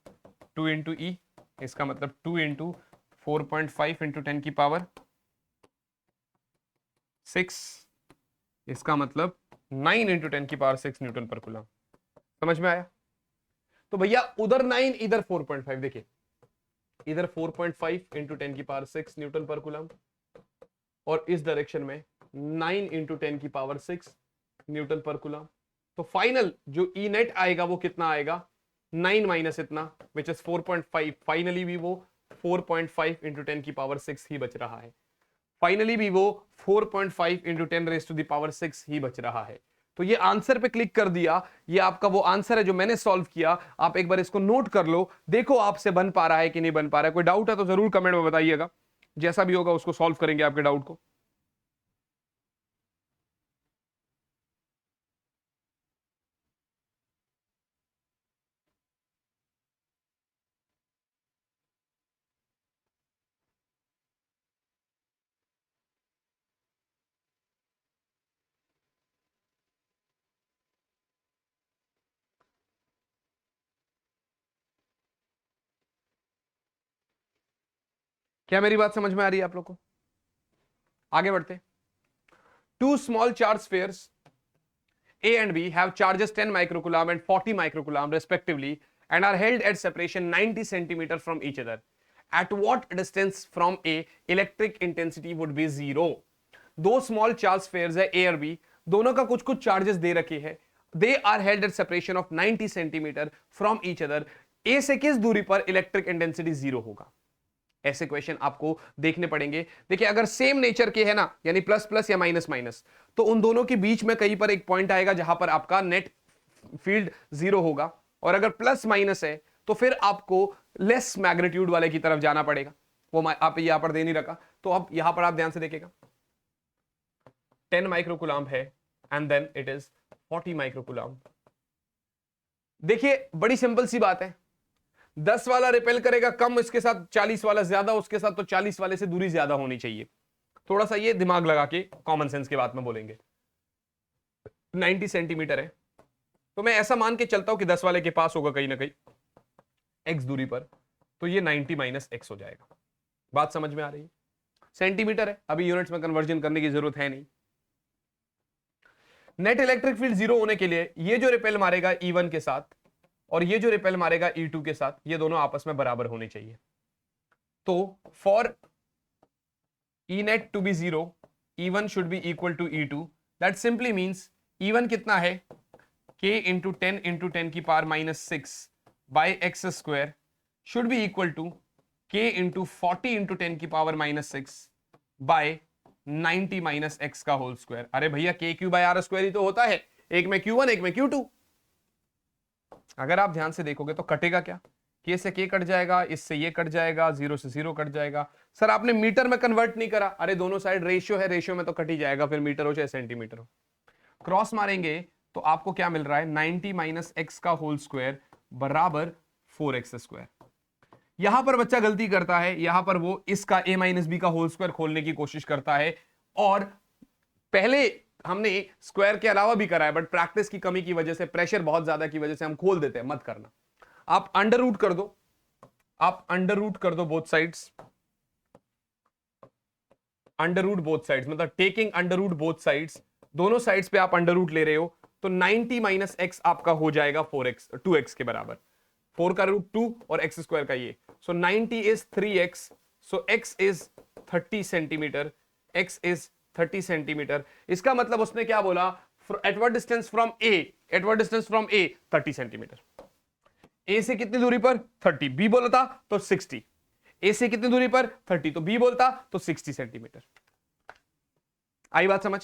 2 इंटू ई, इसका मतलब 2 इंटू 4.5 इंटू 10 की पावर 6, इसका मतलब 9 इंटू 10 की पावर 6 न्यूटन पर कूलम। समझ में आया? तो भैया उधर 9 इधर 4.5, देखिए इधर 4.5 इंटू 10 की पावर 6 न्यूटन पर कूलम, और इस डायरेक्शन में 9 इंटू 10 की पावर 6 न्यूटन पर कूलम। तो फाइनल जो ई नेट आएगा वो कितना आएगा? 9 माइनस इतना, विच इज 4.5। फाइनली भी वो 4.5 इंटू 10 की पावर 6 ही बच रहा है। फाइनली भी वो 4.5 into 10 raise to the power 6 ही बच रहा है। तो ये आंसर पे क्लिक कर दिया, ये आपका वो आंसर है जो मैंने सॉल्व किया। आप एक बार इसको नोट कर लो, देखो आपसे बन पा रहा है कि नहीं बन पा रहा है। कोई डाउट है तो जरूर कमेंट में बताइएगा, जैसा भी होगा उसको सॉल्व करेंगे आपके डाउट को। क्या मेरी बात समझ में आ रही है आप लोग को? आगे बढ़ते। Two small charge spheres A and B have charges 10 microcoulomb and 40 microcoulomb respectively and are held at separation 90 centimeter from each other. At what distance from A electric intensity would be 0? दो small charge spheres है A और B, दोनों का कुछ कुछ charges दे रखे हैं। They are held at separation of 90 centimetre from each other. A से किस दूरी पर इलेक्ट्रिक इंटेंसिटी 0 होगा? ऐसे क्वेश्चन आपको देखने पड़ेंगे। देखिए अगर सेम नेचर के है ना, यानी प्लस प्लस या माइनस माइनस, तो उन दोनों के बीच में कहीं पर एक पॉइंट आएगा जहां पर आपका नेट फील्ड 0 होगा। और अगर प्लस माइनस है तो फिर आपको लेस मैग्नीट्यूड वाले की तरफ जाना पड़ेगा। वो आप यहां पर दे नहीं रखा, तो अब यहां पर आप ध्यान से देखिएगा, 10 माइक्रोकुलाम है and then it is 40 microcoulomb. देखिए बड़ी सिंपल सी बात है, 10 वाला रिपेल करेगा कम, इसके साथ 40 वाला ज्यादा, उसके साथ तो 40 वाले से दूरी ज्यादा होनी चाहिए। थोड़ा सा ये दिमाग लगा के कॉमन सेंस के बात में बोलेंगे। 90 सेंटीमीटर है, तो मैं ऐसा मान के चलता हूं कि 10 वाले के पास होगा कहीं ना कहीं x दूरी पर, तो ये 90 माइनस x हो जाएगा। बात समझ में आ रही है? सेंटीमीटर है, अभी यूनिट्स में कन्वर्जन करने की जरूरत है नहीं। नेट इलेक्ट्रिक फील्ड 0 होने के लिए ये जो रिपेल मारेगा E1 के साथ और ये जो रिपेल मारेगा E2 के साथ, ये दोनों आपस में बराबर होने चाहिए। तो for E net to be 0, E1 should be equal to E2. That simply means E1 कितना है? K into 10 into 10 की power -6 by x square should be equal to K into 40 into 10 की पावर -6 by 90 minus x का whole square. अरे भैया K Q by are square ही तो होता है, एक में Q1 एक में Q2। अगर आप ध्यान से देखोगे तो कटेगा क्या, के से के कट जाएगा, इससे ये कट जाएगा, 0 से 0 कट जाएगा। सर आपने मीटर में कन्वर्ट नहीं करा, अरे दोनों साइड रेशियो है, रेशियो में तो कट ही जाएगा, फिर मीटर हो चाहे सेंटीमीटर हो। क्रॉस मारेंगे तो आपको क्या मिल रहा है, 90 माइनस एक्स का होल स्क्वायर बराबर 4x²। यहां पर बच्चा गलती करता है, यहां पर वो इसका a माइनस बी का होल स्क्वायर खोलने की कोशिश करता है, और पहले हमने स्क्वायर के अलावा भी करा है, बट प्रैक्टिस की कमी की वजह से, प्रेशर बहुत ज्यादा की वजह से हम खोल देते हैं, मत करना। आप अंडर रूट कर दो, आप अंडर रूट कर दो both sides, under root both sides मतलब taking under root both sides, दोनों साइड्स पे आप अंडर रूट ले रहे हो, तो 90 माइनस एक्स आपका हो जाएगा 2x के बराबर, 4 का रूट 2 और x स्क्वायर का ये, सो 90 is 3x, so x is 30 centimetre, x is 30 centimetre. इसका मतलब उसने क्या बोला, at what distance from a, at what distance from a 30 centimetre. a से कितनी दूरी पर 30, b बोलता तो 60, a से कितनी दूरी पर 30, तो b बोलता तो 60 सेंटीमीटर। आई बात समझ?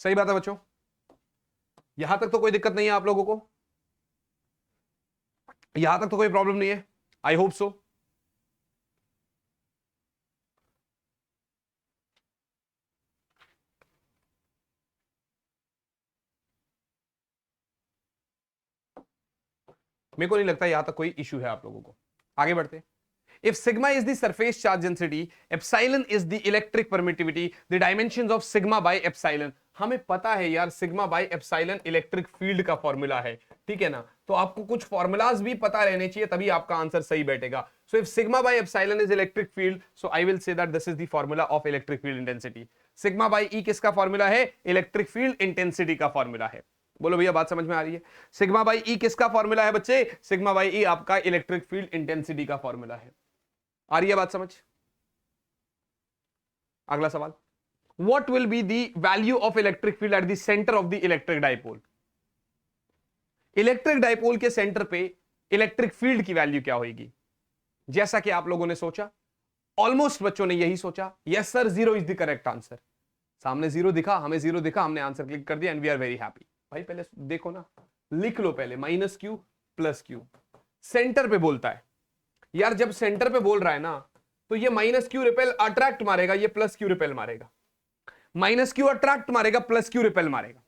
सही बात है बच्चों, यहां तक तो कोई दिक्कत नहीं है आप लोगों को, यहां तक तो कोई प्रॉब्लम नहीं है, आई होप सो। मेरे को नहीं लगता यहां तक कोई इशू है आप लोगों को। आगे बढ़ते। If sigma is the surface charge density, epsilon is the electric permittivity, the dimensions of sigma by epsilon। हमें पता है यार sigma by epsilon electric field का फॉर्मूला है, ठीक है ना, तो आपको कुछ फॉर्मूलाज भी पता रहने चाहिए, तभी आपका आंसर सही बैठेगा। So if sigma by epsilon is electric field, so I will say that this is the formula of electric field intensity. Sigma by E किसका फॉर्मूला है, इलेक्ट्रिक फील्ड इंटेंसिटी का फॉर्मूला है। बोलो भैया बात समझ में आ रही है? सिग्मा बाई ई किसका फॉर्मूला है बच्चे, सिग्मा बाई ई आपका इलेक्ट्रिक फील्ड इंटेंसिटी का फॉर्मूला है। आ रही है बात समझ? अगला सवाल, what will be the value of electric field at the centre of the electric dipole. Electric dipole के सेंटर पे इलेक्ट्रिक फील्ड की वैल्यू क्या होगी? जैसा कि आप लोगों ने सोचा, ऑलमोस्ट बच्चों ने यही सोचा, yes sir 0 is the correct answer. सामने 0 दिखा, हमें 0 दिखा, हमने आंसर क्लिक कर दिया and we are very happy. भाई पहले देखो ना, लिख लो पहले, minus q plus q, centre पे बोलता है यार, जब सेंटर पे बोल रहा है ना, तो ये माइनस क्यू रिपेल अट्रैक्ट मारेगा, ये प्लस क्यू रिपेल मारेगा, माइनस क्यू अट्रैक्ट मारेगा, प्लस क्यू रिपेल मारेगा,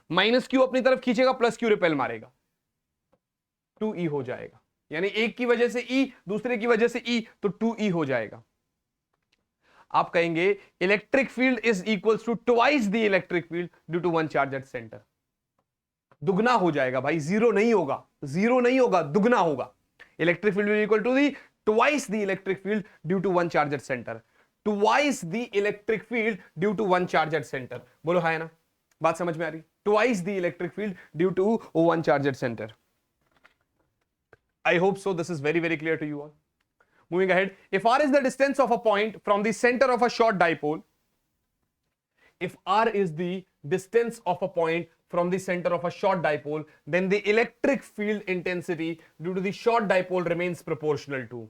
माइनस क्यू अपनी तरफ खींचेगा, प्लस क्यू रिपेल मारेगा, 2e हो जाएगा, यानी एक की वजह से e, दूसरे की वजह से e, तो 2e हो जाएगा। आप कहेंगे electric field is equals to twice the electric field due to one charge at centre. दुगना हो जाएगा भाई, 0 नहीं होगा, 0 नहीं होगा, दुगना होगा। Electric field is equal to the twice the electric field due to one charge at centre, twice the electric field due to one charge at centre. बोलो है ना, बात समझ में आ रही? Twice the electric field due to one charge at centre. I hope so this is very very clear to you all. Moving ahead, if r is the distance of a point from the center of a short dipole, if r is the distance of a point from the center of a short dipole, then the electric field intensity due to the short dipole remains proportional to।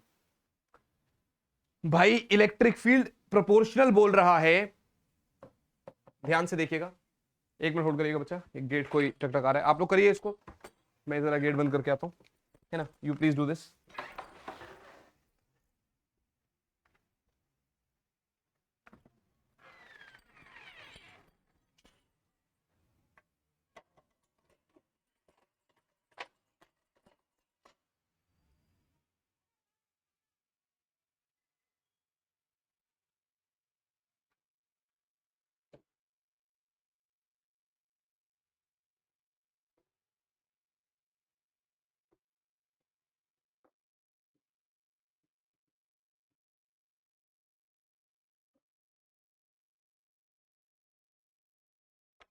भाई electric field proportional बोल रहा है, ध्यान से देखिएगा, एक minute hold करिएगा बच्चा, एक गेट कोई टकटक आ रहा है, आप लोग करिए इसको, मैं जरा गेट बंद करके आता हूं, है ना, you please do this.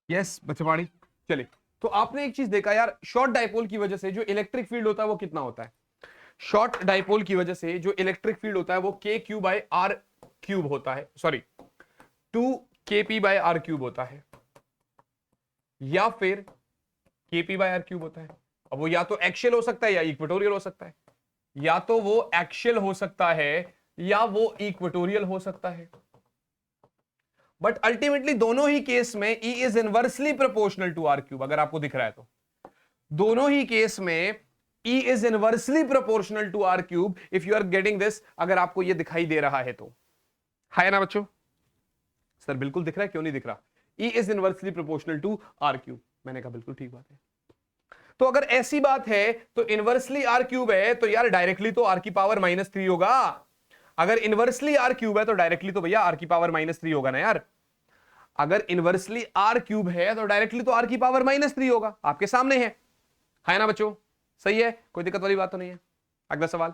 Yes बच्चवाड़ी, चलिए, तो आपने एक चीज देखा यार, शॉर्ट डाइपोल की वजह से जो इलेक्ट्रिक फील्ड होता है वो कितना होता है? शॉर्ट डाइपोल की वजह से जो इलेक्ट्रिक फील्ड होता है वो के क्यू बाय आर क्यूब होता है, sorry 2kp bye are cube होता है, या फिर kp बाय आर क्यूब होता है। अब वो या तो एक्शियल हो सकता है या इक्वेटोरियल हो सकता है, या तो वो एक्शियल हो सकता है या वो इक्वेटोरियल हो सकता है। बट अल्टीमेटली दोनों ही केस में E is inversely proportional to r cube, अगर आपको दिख रहा है तो दोनों ही केस में E is inversely proportional to r cube if you are getting this, अगर आपको ये दिखाई दे रहा है तो। है ना बच्चों? सर बिल्कुल दिख रहा है, क्यों नहीं दिख रहा? E is inversely proportional to r cube, मैंने कहा बिल्कुल ठीक बात है। तो अगर ऐसी बात है तो इनवर्सली आर क्यूब है तो यार डायरेक्टली तो आर की पावर -3 होगा। अगर इनवर्सली आर क्यूब है तो डायरेक्टली तो भैया आर की पावर -3 होगा ना यार। अगर इनवर्सली आर क्यूब है तो डायरेक्टली तो आर की पावर -3 होगा, आपके सामने है ना बच्चों? सही है, कोई दिक्कत वाली बात तो नहीं है। अगला सवाल,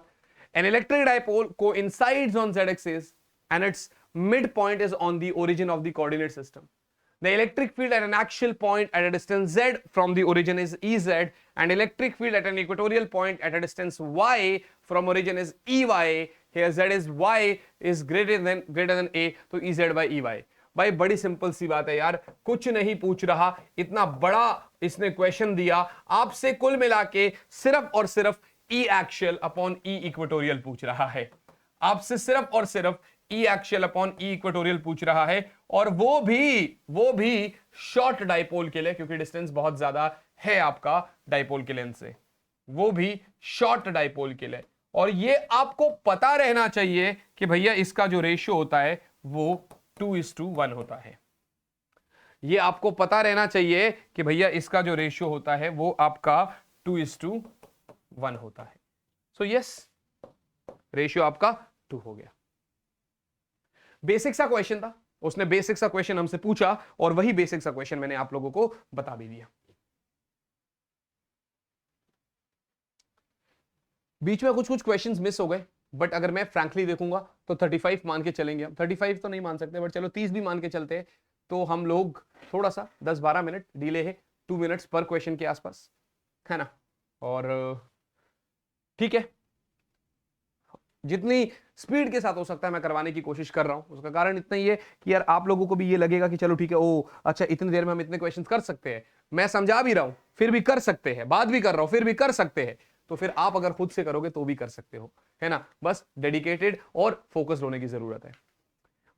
an electric dipole coincides on z axis and its midpoint is on the origin of the coordinate system. The electric field at an axial point at a distance z from the origin is Ez, and electric field at an equatorial point at a distance y from origin is Ey. Here z is y is greater than a, तो Ez by Ey। भाई बड़ी simple सी बात है यार, कुछ नहीं पूछ रहा, इतना बड़ा इसने क्वेश्चन दिया, आपसे कुल मिला के सिर्फ और सिर्फ E axial upon E equatorial पूछ रहा है। आपसे सिर्फ और सिर्फ E axial upon E equatorial पूछ रहा है, और वो भी शॉर्ट डाइपोल के लिए, क्योंकि डिस्टेंस बहुत ज्यादा है आपका डाइपोल के लेंथ से, वो भी शॉर्ट डाइपोल के लिए। और ये आपको पता रहना चाहिए कि भैया इसका जो रेशियो होता है वो 2:1 होता है। ये आपको पता रहना चाहिए कि भैया इसका जो रेशियो होता है वो आपका 2:1 होता है। सो यस, रेशियो आपका 2 हो गया। बेसिक सा क्वेश्चन था, उसने बेसिक सा क्वेश्चन हमसे पूछा और वही बेसिक सा क्वेश्चन मैंने आप लोगों को बता भी दिया। बीच में कुछ क्वेश्चंस मिस हो गए, बट अगर मैं फ्रैंकली देखूंगा तो 35 मान के चलेंगे हम। 35 तो नहीं मान सकते, बट चलो 30 भी मान के चलते हैं, तो हम लोग थोड़ा सा 10-12 मिनट डिले है, 2 मिनट्स पर क्वेश्चन के आसपास, है ना? और ठीक है, जितनी स्पीड के साथ हो सकता है मैं करवाने की कोशिश कर रहा हूं। उसका कारण इतना ही है कि यार आप लोगों को भी ये लगेगा कि चलो ठीक है, ओ अच्छा इतनी देर में हम इतने क्वेश्चंस कर सकते हैं, मैं समझा भी रहा हूं फिर भी कर सकते हैं, बात भी कर रहा हूं फिर भी कर सकते हैं, तो फिर आप अगर खुद से करोगे तो भी कर सकते हो, है ना? बस डेडिकेटेड और फोकस्ड होने की जरूरत है।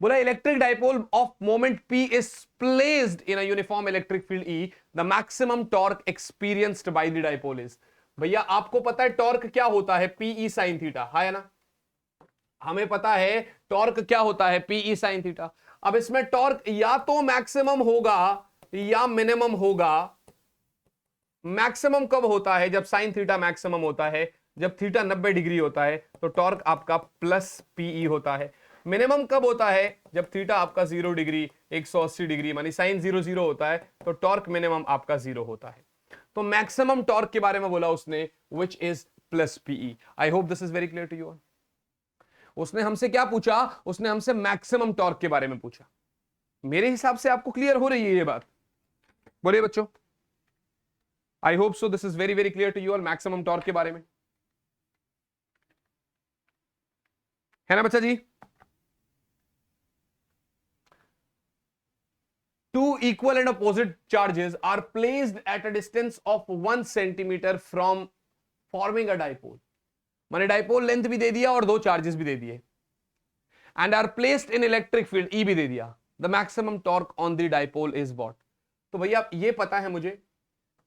बोला electric dipole of moment P is placed in a uniform electric field E, the maximum torque experienced by the dipole is. भैया आपको पता है टॉर्क क्या होता है? PE sin थीटा, है ना? हमें पता है टॉर्क क्या होता है, PE sin थीटा। अब इसमें टॉर्क या तो मैक्सिमम होगा या मिनिमम होगा। मैक्सिमम कब होता है? जब साइन थीटा मैक्सिमम होता है, जब थीटा 90 डिग्री होता है तो टॉर्क आपका प्लस PE होता है। मिनिमम कब होता है? जब थीटा आपका 0 डिग्री 180 डिग्री मानी साइन 0 होता है, तो टॉर्क मिनिमम आपका 0 होता है। तो मैक्सिमम टॉर्क के बारे में बोला उसने, which is plus PE। I hope this is very clear to you. उसने हमसे क्या पूछा? उसने हमसे मैक्सिमम टॉर्क के बारे में पूछा। मेरे हिसाब से आपको क्लियर हो रही है ये बात? बोलिए बच्चों। I hope so this is very very clear to you all, maximum torque के बारे में, है ना बच्चा जी? Two equal and opposite charges are placed at a distance of 1 centimeter from forming a dipole. मैंने डाइपोल लेंथ भी दे दिया और 2 चार्जेस भी दे दिए, and are placed in electric field E भी दे दिया। The maximum torque on the dipole is what? तो भैया ये पता है मुझे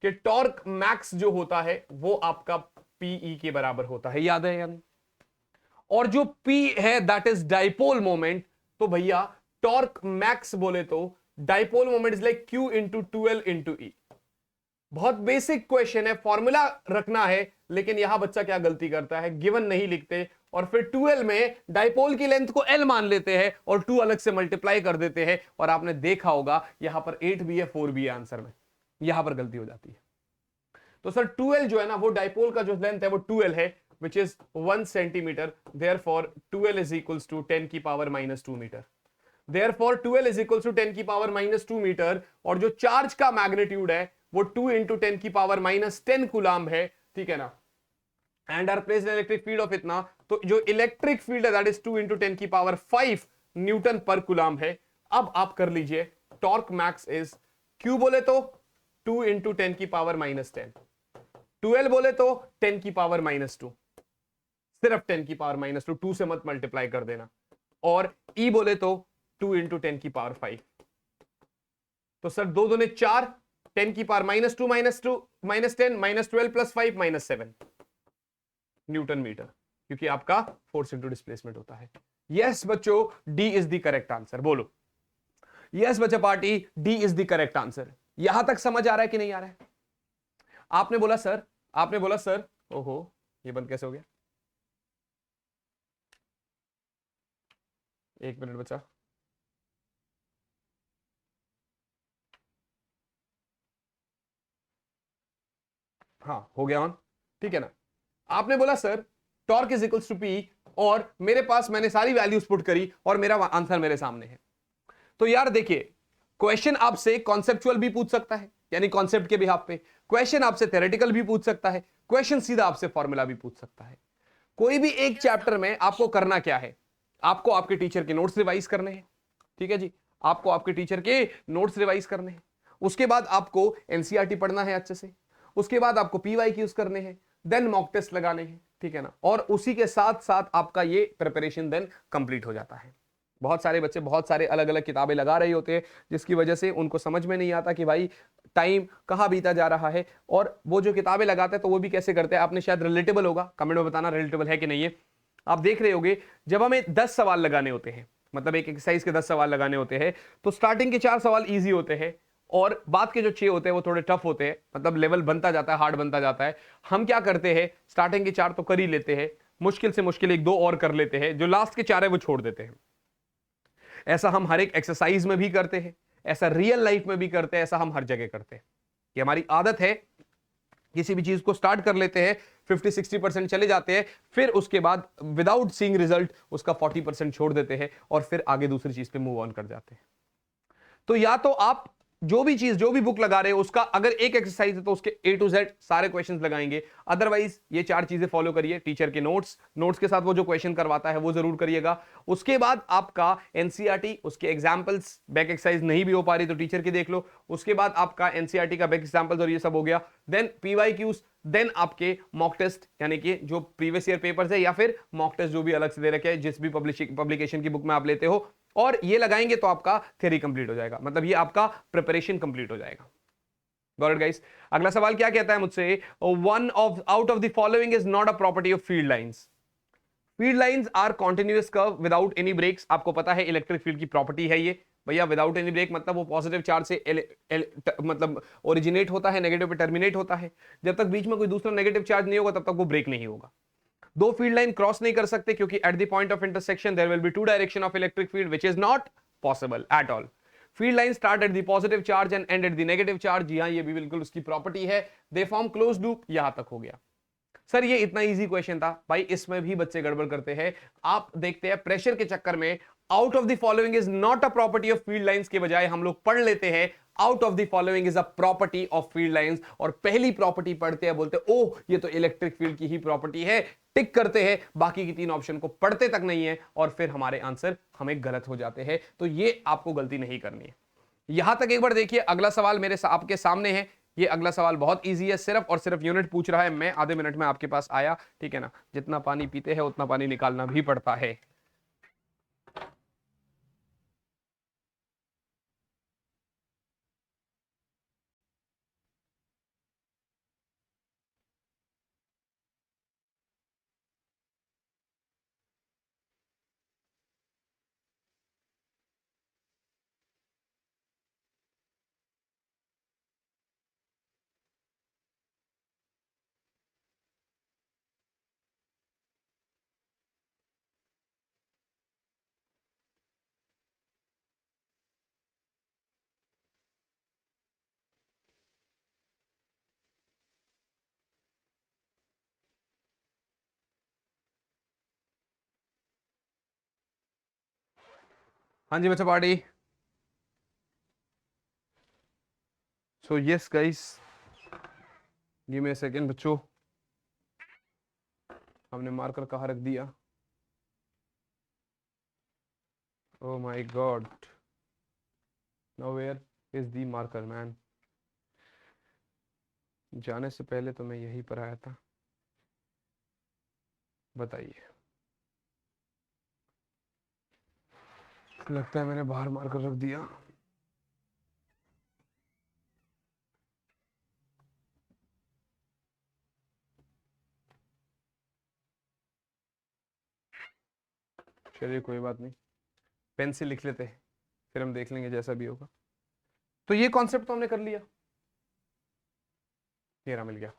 कि टॉर्क मैक्स जो होता है वो आपका PE के बराबर होता है, याद है या नहीं? और जो P है दैट इज डाइपोल मोमेंट। तो भैया टॉर्क मैक्स बोले तो dipole moment is like Q into 12 into E। बहुत बेसिक क्वेश्चन है, फॉर्मूला रखना है, लेकिन यहां बच्चा क्या गलती करता है, गिवन नहीं लिखते और फिर 12 में डाइपोल की लेंथ को L मान लेते हैं और 2 अलग से मल्टीप्लाई कर देते हैं। और आपने देखा होगा यहां पर 8 भी है 4 भी है आंसर में, यहां पर गलती हो जाती है। तो सर 12 जो है ना वो डाइपोल का जो लेंथ है वो 12 है, which is 1 centimeter. Therefore 12 is equals to 10 की power -2 metre. Therefore 12 is equals to 10 की पावर -2 मीटर, और जो चार्ज का मैग्नीट्यूड है वो 2 into 10 की पावर -10 कूलम है, ठीक है ना? And are placed in electric field of इतना, तो जो इलेक्ट्रिक फील्ड है दैट इज 2 into 10 की पावर 5 न्यूटन पर कूलम है। अब आप कर लीजिए, टॉर्क मैक्स इज Q बोले तो 2 into 10 की पावर -10, 12 बोले तो 10 की पावर -2, सिर्फ 10 की पावर -2, 2 से मत मल्टीप्लाई कर देना, और E बोले तो 2 into 10 की पावर 5। तो सर दो दूने 4, 10 की पावर -2 -2 -10 -12 +5 -7 न्यूटन मीटर, क्योंकि आपका फोर्स इंटू डिस्प्लेसमेंट होता है। यस बच्चों, D is the correct answer. बोलो यस बच्चा party, D is the correct answer. यहां तक समझ आ रहा है कि नहीं आ रहा है? आपने बोला सर, आपने बोला सर, ओहो ये बंद कैसे हो गया? एक मिनट बचा। हाँ हो गया ऑन, ठीक है ना? आपने बोला sir torque is equals to p, और मेरे पास मैंने सारी वैल्यूज पुट करी और मेरा आंसर मेरे सामने है। तो यार देखिए, क्वेश्चन आपसे कॉन्सेप्चुअल भी पूछ सकता है, यानी कॉन्सेप्ट के बिहाफ पे, क्वेश्चन आपसे थ्योरेटिकल भी पूछ सकता है, क्वेश्चन सीधा आपसे फॉर्मूला भी पूछ सकता है। कोई भी एक चैप्टर में आपको करना क्या है? आपको आपके टीचर के नोट्स रिवाइज करने हैं, ठीक है जी, आपको आपके टीचर के नोट्स रिवाइज करने हैं। उसके बाद आपको एनसीईआरटी पढ़ना है अच्छे से, उसके बाद आपको पीवाईक्यूज करने हैं, देन मॉक टेस्ट लगाने हैं, ठीक है ना? और उसी के साथ साथ आपका ये प्रिपरेशन देन कंप्लीट हो जाता है। बहुत सारे बच्चे बहुत सारे अलग अलग किताबें लगा रहे होते हैं, जिसकी वजह से उनको समझ में नहीं आता कि भाई टाइम कहां बीता जा रहा है। और वो जो किताबें लगाते हैं तो वो भी कैसे करते हैं, आपने शायद रिलेटेबल होगा, कमेंट में बताना रिलेटेबल है कि नहीं है। आप देख रहे होगे जब हमें 10 सवाल लगाने होते हैं, मतलब एक एक्सरसाइज के 10 सवाल लगाने होते हैं, तो स्टार्टिंग के 4 सवाल इजी होते हैं और बाद के जो 6 होते हैं वो थोड़े टफ होते हैं, मतलब लेवल बनता जाता है, हार्ड बनता जाता है। हम क्या करते हैं, स्टार्टिंग के 4 तो कर ही लेते हैं, मुश्किल से मुश्किल 1-2 और कर लेते हैं, जो लास्ट के 4 है वो छोड़ देते हैं। ऐसा हम हर एक एक्सरसाइज में भी करते हैं, ऐसा रियल लाइफ में भी करते हैं, ऐसा हम हर जगह करते हैं। ये हमारी आदत है, किसी भी चीज को स्टार्ट कर लेते हैं, 50-60% चले जाते हैं, फिर उसके बाद विदाउट सीइंग रिजल्ट उसका 40% छोड़ देते हैं और फिर आगे दूसरी चीज पे मूव ऑन कर जाते हैं। तो या तो आप जो भी चीज, जो भी बुक लगा रहे हो, उसका अगर एक एक्सरसाइज है तो उसके A to Z सारे क्वेश्चंस लगाएंगे। अदरवाइज ये 4 चीजें फॉलो करिए, टीचर के नोट्स, नोट्स के साथ वो जो क्वेश्चन करवाता है वो जरूर करिएगा। उसके बाद आपका एनसीईआरटी, उसके एग्जांपल्स, बैक एक्सरसाइज नहीं भी हो पा रही तो टीचर की देख लो। उसके बाद आपका एनसीईआरटी का बैक एग्जांपल्स और ये सब हो गया, देन पीवाईक्यूज, देन आपके मॉक टेस्ट, यानी कि जो प्रीवियस ईयर पेपर्स है या फिर मॉक टेस्ट जो भी अलग से दे रखे हैं जिस भी पब्लिकेशन की बुक में आप लेते हो, और ये लगाएंगे तो आपका थ्योरी कंप्लीट हो जाएगा, मतलब ये आपका प्रिपरेशन कंप्लीट हो जाएगा। Got it guys? अगला सवाल क्या कहता है मुझसे, one of out of the following is not a property of field lines. Field lines are continuous curve without any breaks. आपको पता है इलेक्ट्रिक फील्ड की प्रॉपर्टी है ये भैया, विदाउट एनी ब्रेक, मतलब वो पॉजिटिव चार्ज से मतलब ओरिजिनेट होता है, नेगेटिव पे टर्मिनेट होता है। जब तक बीच में कोई दूसरा नेगेटिव चार्ज नहीं होगा तब तक वो ब्रेक नहीं होगा। दो फील्ड लाइन क्रॉस नहीं कर सकते क्योंकि at the point of intersection there will be two direction of electric field which is not possible at all. Field line start at the positive charge and end at the negative charge. जी हां, ये भी बिल्कुल उसकी property है। They form closed loop. यहां तक हो गया सर, ये इतना इजी क्वेश्चन था भाई, इसमें भी बच्चे गड़बड़ करते हैं। आप देखते हैं प्रेशर के चक्कर में out of the following is not a property of field lines के बजाय हम लोग पढ़ लेते हैं out of the following is a property of field lines, और पहली प्रॉपर्टी पढ़ते हैं बोलते हैं ओह ये तो इलेक्ट्रिक फील्ड की ही प्रॉपर्टी है, टिक करते हैं, बाकी की 3 ऑप्शन को पढ़ते तक नहीं है और फिर हमारे आंसर हमें गलत हो जाते हैं। तो ये आपको गलती नहीं करनी है। यहां तक एक बार देखिए, अगला सवाल मेरे आपके सामने है। ये अगला सवाल बहुत इजी है, सिर्फ और सिर्फ यूनिट पूछ रहा है। मैं आधे मिनट में आपके पास आया, ठीक है ना? जितना पानी पीते हैं उतना पानी निकालना भी पड़ता है। हाँ जी बच्चा party. So yes guys, give me a second बच्चों। हमने मार्कर कहाँ रख दिया? Oh my God, now where is the marker man? जाने से पहले तो मैं यहीं पर आया था, बताइए। लगता है मैंने बाहर मार्कर रख दिया। चलिए कोई बात नहीं, पेन से लिख लेते हैं, फिर हम देख लेंगे जैसा भी होगा। तो ये कॉन्सेप्ट तो हमने कर लिया, ये रहा, मिल गया।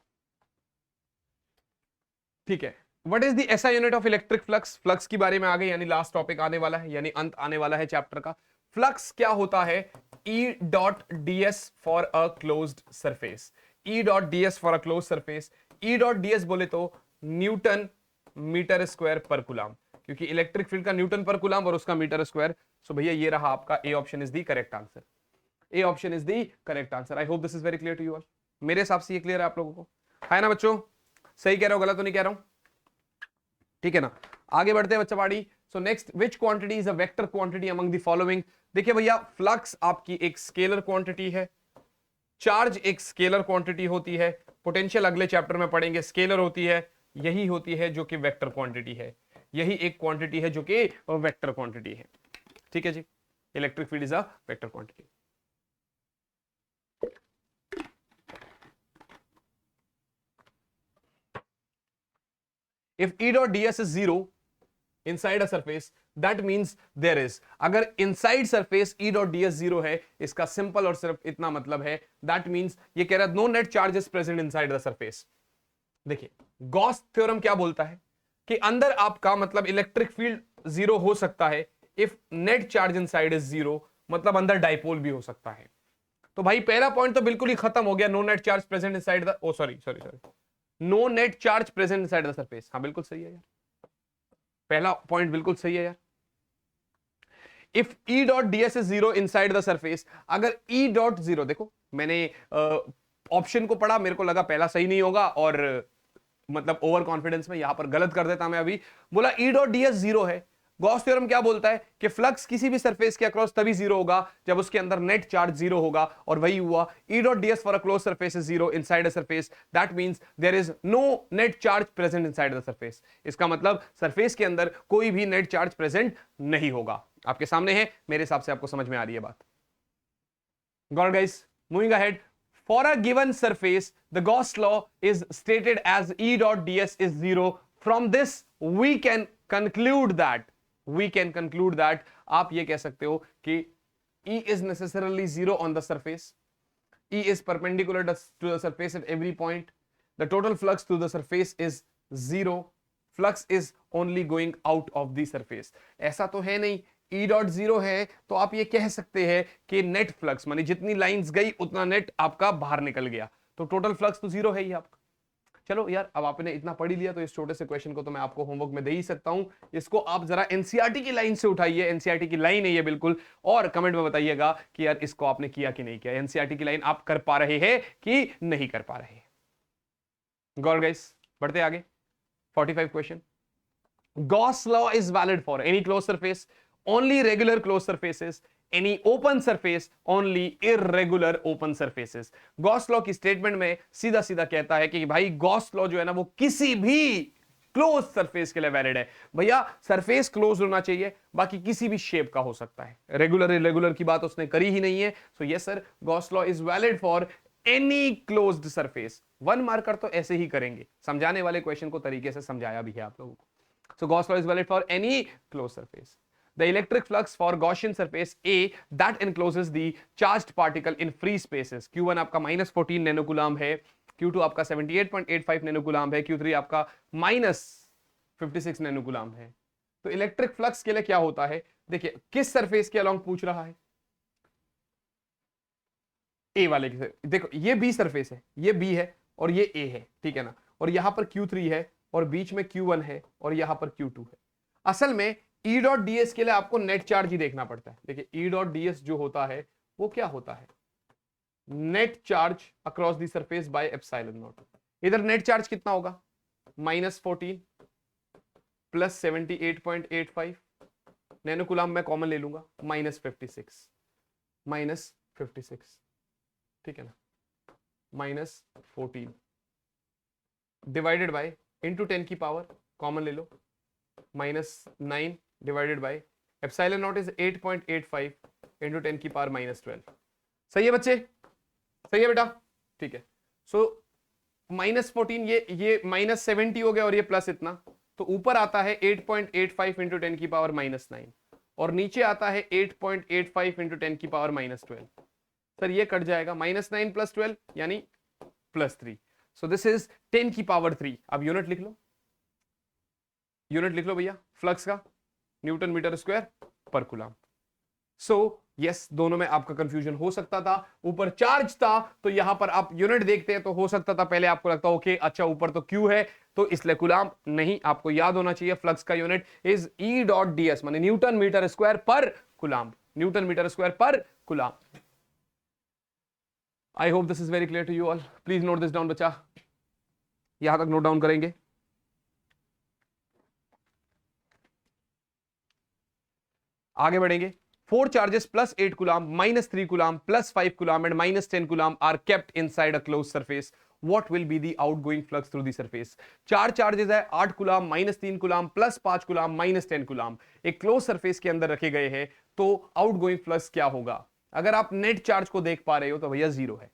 ठीक है, what is the SI unit of electric flux? Flux की बारे में आ गए, यानी लास्ट टॉपिक आने वाला है, यानी अंत आने वाला है चैप्टर का। फ्लक्स क्या होता है? E dot ds for a closed surface. E dot ds for a closed surface. E dot ds बोले तो newton metre square per coulomb, क्योंकि इलेक्ट्रिक फील्ड का न्यूटन पर कूलम और उसका मीटर स्क्वायर। सो भैया ये रहा आपका A option is the correct answer. A option is the correct answer. I hope this is very clear to you all. मेरे हिसाब से ये क्लियर है आप लोगों को, है ना बच्चों? सही कह रहा हूं, गलत तो नहीं कह रहा हूं? ठीक है ना, आगे बढ़ते हैं बच्चा पाड़ी। So next, which quantity is a vector quantity among the following? देखिए भैया, फ्लक्स आपकी एक स्केलर क्वांटिटी है, चार्ज एक स्केलर क्वांटिटी होती है, पोटेंशियल अगले चैप्टर में पढ़ेंगे स्केलर होती है, यही होती है जो कि वेक्टर क्वांटिटी है, यही एक क्वांटिटी है जो कि वेक्टर क्वांटिटी है। ठीक है जी, electric field is a vector quantity. If E dot ds is 0 inside a surface, that means there is, अगर inside surface E dot ds 0 है, इसका सिंपल और सिर्फ इतना मतलब है, that means ये कह रहा है no net charge is present inside the surface। देखिए गॉस थ्योरम क्या बोलता है कि अंदर आपका मतलब इलेक्ट्रिक फील्ड 0 हो सकता है if net charge inside is 0, मतलब अंदर डाइपोल भी हो सकता है। तो भाई पहला पॉइंट तो बिल्कुल ही खत्म हो गया, no net charge present inside the, oh sorry sorry sorry, no net charge present inside the surface. हाँ बिल्कुल सही है यार, पहला पॉइंट बिल्कुल सही है यार। If E dot ds is 0 inside the surface, अगर E डॉट 0, देखो मैंने ऑप्शन को पढ़ा, मेरे को लगा पहला सही नहीं होगा और मतलब ओवर कॉन्फिडेंस में यहां पर गलत कर देता मैं, अभी बोला E डॉट ds 0 है। गॉस थ्योरम क्या बोलता है कि फ्लक्स किसी भी सरफेस के अक्रॉस तभी 0 होगा जब उसके अंदर नेट चार्ज 0 होगा, और वही हुआ। E dot ds for a close surface is 0 inside a surface, that means there is no net charge present inside the surface. इसका मतलब सरफेस के अंदर कोई भी नेट चार्ज प्रेजेंट नहीं होगा। आपके सामने है, मेरे हिसाब से आपको समझ में आ रही है बात। Got guys, moving ahead. For a given surface, the Gauss law is stated as E dot ds is 0. From this, we can conclude that आप ये कह सकते हो कि E is necessarily 0 on the surface. E is perpendicular to the surface at every point. The total flux to the surface is 0. Flux is only going out of the surface. ऐसा तो है नहीं, E डॉट 0 है तो आप ये कह सकते हैं कि नेट फ्लक्स मानी जितनी लाइंस गई उतना नेट आपका बाहर निकल गया, तो टोटल फ्लक्स तो 0 है ही आपका। चलो यार, अब आपने इतना पढ़ ही लिया तो इस छोटे से क्वेश्चन को तो मैं आपको होमवर्क में दे ही सकता हूं। इसको आप जरा एनसीईआरटी की लाइन से उठाइए, एनसीईआरटी की लाइन है ये बिल्कुल, और कमेंट में बताइएगा कि यार इसको आपने किया कि नहीं किया, एनसीईआरटी की लाइन आप कर पा रहे हैं कि नहीं कर पा रहे। गॉट गाइस, बढ़ते आगे। 45 question. Gauss law is valid for any close surface, only regular closed surfaces, any open surface, only irregular open surfaces। Gauss law की स्टेटमेंट में सीधा सीधा कहता है कि भाई गॉस लॉ जो है ना वो किसी भी क्लोज सरफेस के लिए वैलिड है। भैया सरफेस क्लोज होना चाहिए, बाकी किसी भी शेप का हो सकता है, रेगुलर इरेगुलर की बात उसने करी ही नहीं है। So yes sir, Gauss law is valid for any closed surface. 1 marker तो ऐसे ही करेंगे, समझाने वाले क्वेश्चन को तरीके से समझाया भी है आप लोगों को। So Gauss law is valid for any close surface. The electric flux for Gaussian surface A that encloses the charged particle in free spaces, Q1 आपका -14 नैनोकूलम है, Q2 आपका 78.85 नैनोकूलम है, Q3 आपका -56 नैनोकूलम है। तो इलेक्ट्रिक फ्लक्स के लिए क्या होता है, देखिए किस सरफेस के अलोंग पूछ रहा है, ए वाले की। देखो ये बी सरफेस है, ये बी है और ये ए है, ठीक है ना, और यहां पर Q3 है और बीच में Q1 है और यहां पर Q2 है। असल में E डॉट ds के लिए आपको नेट चार्ज ही देखना पड़ता है। देखिए E डॉट ds जो होता है वो क्या होता है, net charge across the surface by epsilon not. इधर नेट चार्ज कितना होगा, -14 प्लस 78.85 नैनोकूलम, मैं कॉमन ले लूंगा, -56 ठीक है ना, -14 डिवाइडेड बाय इंटू 10 की पावर कॉमन ले लो, -9 divided by epsilon not is 8.85 into 10 की पावर -12। सही है बच्चे, सही है बेटा, ठीक है। सो -14 ये -70 हो गया और ये प्लस इतना, तो ऊपर आता है 8.85 इंटू 10 की पावर -9 और नीचे आता है 8.85 इंटू 10 की पावर -12। सर ये कट जाएगा, -9 + 12 यानी +3। सो दिस इज 10 की पावर 3। अब यूनिट लिख लो, यूनिट लिख लो भैया फ्लक्स का, Newton metre square per coulomb. So yes, दोनों में आपका कंफ्यूजन हो सकता था। ऊपर चार्ज था तो यहां पर आप यूनिट देखते हैं तो हो सकता था पहले आपको लगता ओके अच्छा ऊपर तो क्यू है तो इसलिए कूलम नहीं। आपको याद होना चाहिए फ्लक्स का यूनिट इज E.ds माने newton metre square per coulomb, newton metre square per coulomb. I hope this is very clear to you all. Please note this down बच्चा, यहां तक नोट डाउन करेंगे। आगे बढ़ेंगे। 4 charges plus 8 coulomb minus 3 coulomb plus 5 coulomb and minus 10 coulomb are kept inside a closed surface. What will be the outgoing flux through the surface? 4 charges है, 8 coulomb minus 3 coulomb plus 5 coulomb minus 10 coulomb एक closed surface के अंदर रखे गए हैं, तो outgoing flux क्या होगा? अगर आप नेट चार्ज को देख पा रहे हो तो भैया 0 है।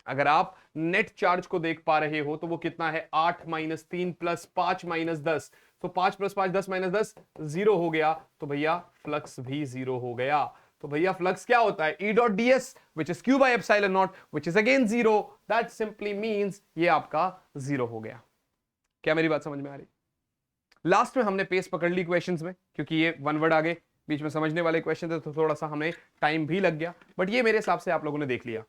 अगर आप नेट चार्ज को देख पा रहे हो तो वो कितना है, 8 - 3 + 5 - 10। तो 5 + 5 10 - 10 0 हो गया, तो भैया फ्लक्स भी 0 हो गया। तो भैया फ्लक्स क्या होता है, E.ds which is q by epsilon naught which is again 0। that simply means ये आपका 0 हो गया। क्या मेरी बात समझ में आ रही? लास्ट में हमने पेस पकड़ ली क्वेश्चंस में, क्योंकि ये वन वर्ड आगे बीच में समझने वाले क्वेश्चन थे तो थोड़ा सा हमें टाइम भी लग गया, बट ये मेरे हिसाब से आप लोगों ने देख लिया।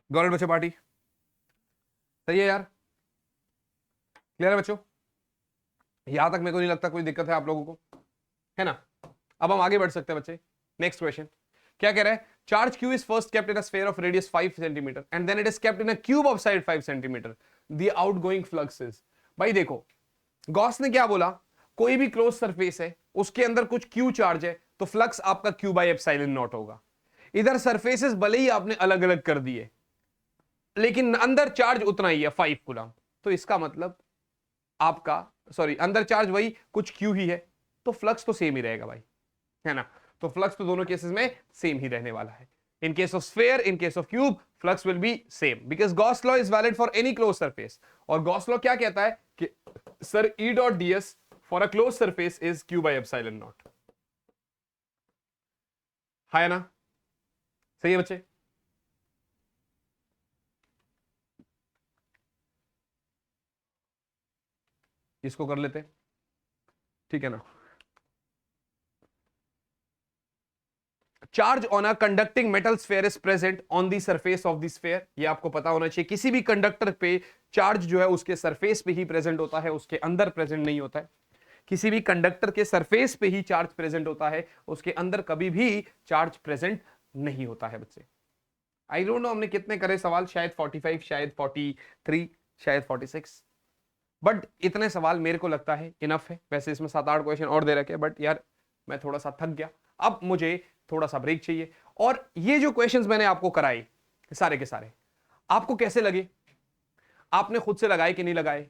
गवर्नमेंट बच्चों पार्टी सही है यार, क्लियर है बच्चों? यहां तक मेरे को नहीं लगता कोई दिक्कत है आप लोगों को, है ना? अब हम आगे बढ़ सकते हैं बच्चे। नेक्स्ट क्वेश्चन क्या कह रहा है, charge q is first kept in a sphere of radius 5 centimetre and then it is kept in a cube of side 5 centimetre, the outgoing flux is. भाई देखो गॉस ने क्या बोला, कोई भी क्लोज सरफेस है उसके अंदर कुछ q चार्ज है तो फ्लक्स आपका q बाय एप्सिलॉन नॉट होगा। इधर सरफेसेस भले ही आपने अलग अलग कर दिए लेकिन अंदर चार्ज उतना ही है 5 कूलम, तो इसका मतलब आपका सॉरी अंदर चार्ज वही कुछ क्यू ही है तो फ्लक्स तो सेम ही रहेगा भाई, है ना? तो फ्लक्स तो दोनों केसेस में सेम ही रहने वाला है। In case of sphere, in case of cube, flux will be same because Gauss law is valid for any close surface. और गॉस लॉ क्या कहता है कि sir E.ds for a close surface is q by epsilon not, है ना? सही है बच्चे? इसको कर लेते, ठीक है ना? Charge on a conducting metal sphere is present on the surface of the sphere. ये आपको पता होना चाहिए, किसी भी कंडक्टर पे चार्ज जो है उसके सरफेस पे ही प्रेजेंट होता है, उसके अंदर प्रेजेंट नहीं होता है। किसी भी कंडक्टर के सरफेस पे ही चार्ज प्रेजेंट होता है, उसके अंदर कभी भी चार्ज प्रेजेंट नहीं होता है बच्चे। आई डोंट नो हमने कितने करे सवाल, शायद 45, शायद 43, शायद 46, बट इतने सवाल मेरे को लगता है इनफ है। वैसे इसमें 7-8 क्वेश्चन और दे रखे, बट यार मैं थोड़ा सा थक गया, अब मुझे थोड़ा सा ब्रेक चाहिए। और ये जो क्वेश्चंस मैंने आपको कराए सारे के सारे आपको कैसे लगे, आपने खुद से लगाए कि नहीं लगाए?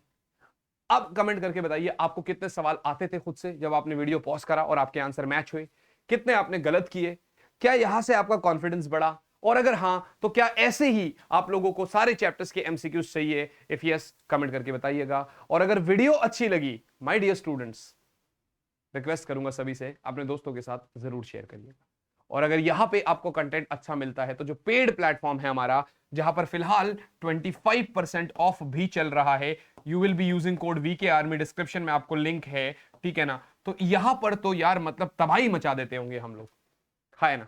अब कमेंट करके बताइए आपको कितने सवाल आते थे खुद से जब आपने वीडियो पॉज करा और आपके आंसर मैच हुए, कितने आपने गलत किए, क्या यहां से आपका कॉन्फिडेंस बढ़ा, और अगर हां तो क्या ऐसे ही आप लोगों को सारे चैप्टर्स के एमसीक्यूज चाहिए? इफ यस कमेंट करके बताइएगा। और अगर वीडियो अच्छी लगी माय डियर स्टूडेंट्स, रिक्वेस्ट करूंगा सभी से अपने दोस्तों के साथ जरूर शेयर करिएगा। और अगर यहां पे आपको कंटेंट अच्छा मिलता है तो जो पेड प्लेटफॉर्म है हमारा, जहां पर फिलहाल 25% ऑफ भी चल रहा है, you will be using code VK army, description में आपको लिंक है, ठीक है ना? तो यहां पर तो यार मतलब तबाही मचा देते होंगे हम लोग, है ना?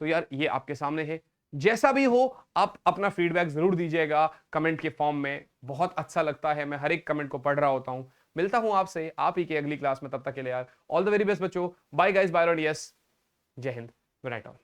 तो यार ये आपके सामने है, जैसा भी हो आप अपना फीडबैक जरूर दीजिएगा कमेंट के फॉर्म में। बहुत अच्छा लगता है, मैं हर एक कमेंट को पढ़ रहा होता हूं। मिलता हूं आपसे आप ही की अगली क्लास में, तब तक के लिए यार ऑल द वेरी बेस्ट बच्चों। बाय गाइस, बाय और यस, जय हिंद, गुड नाइट ऑल।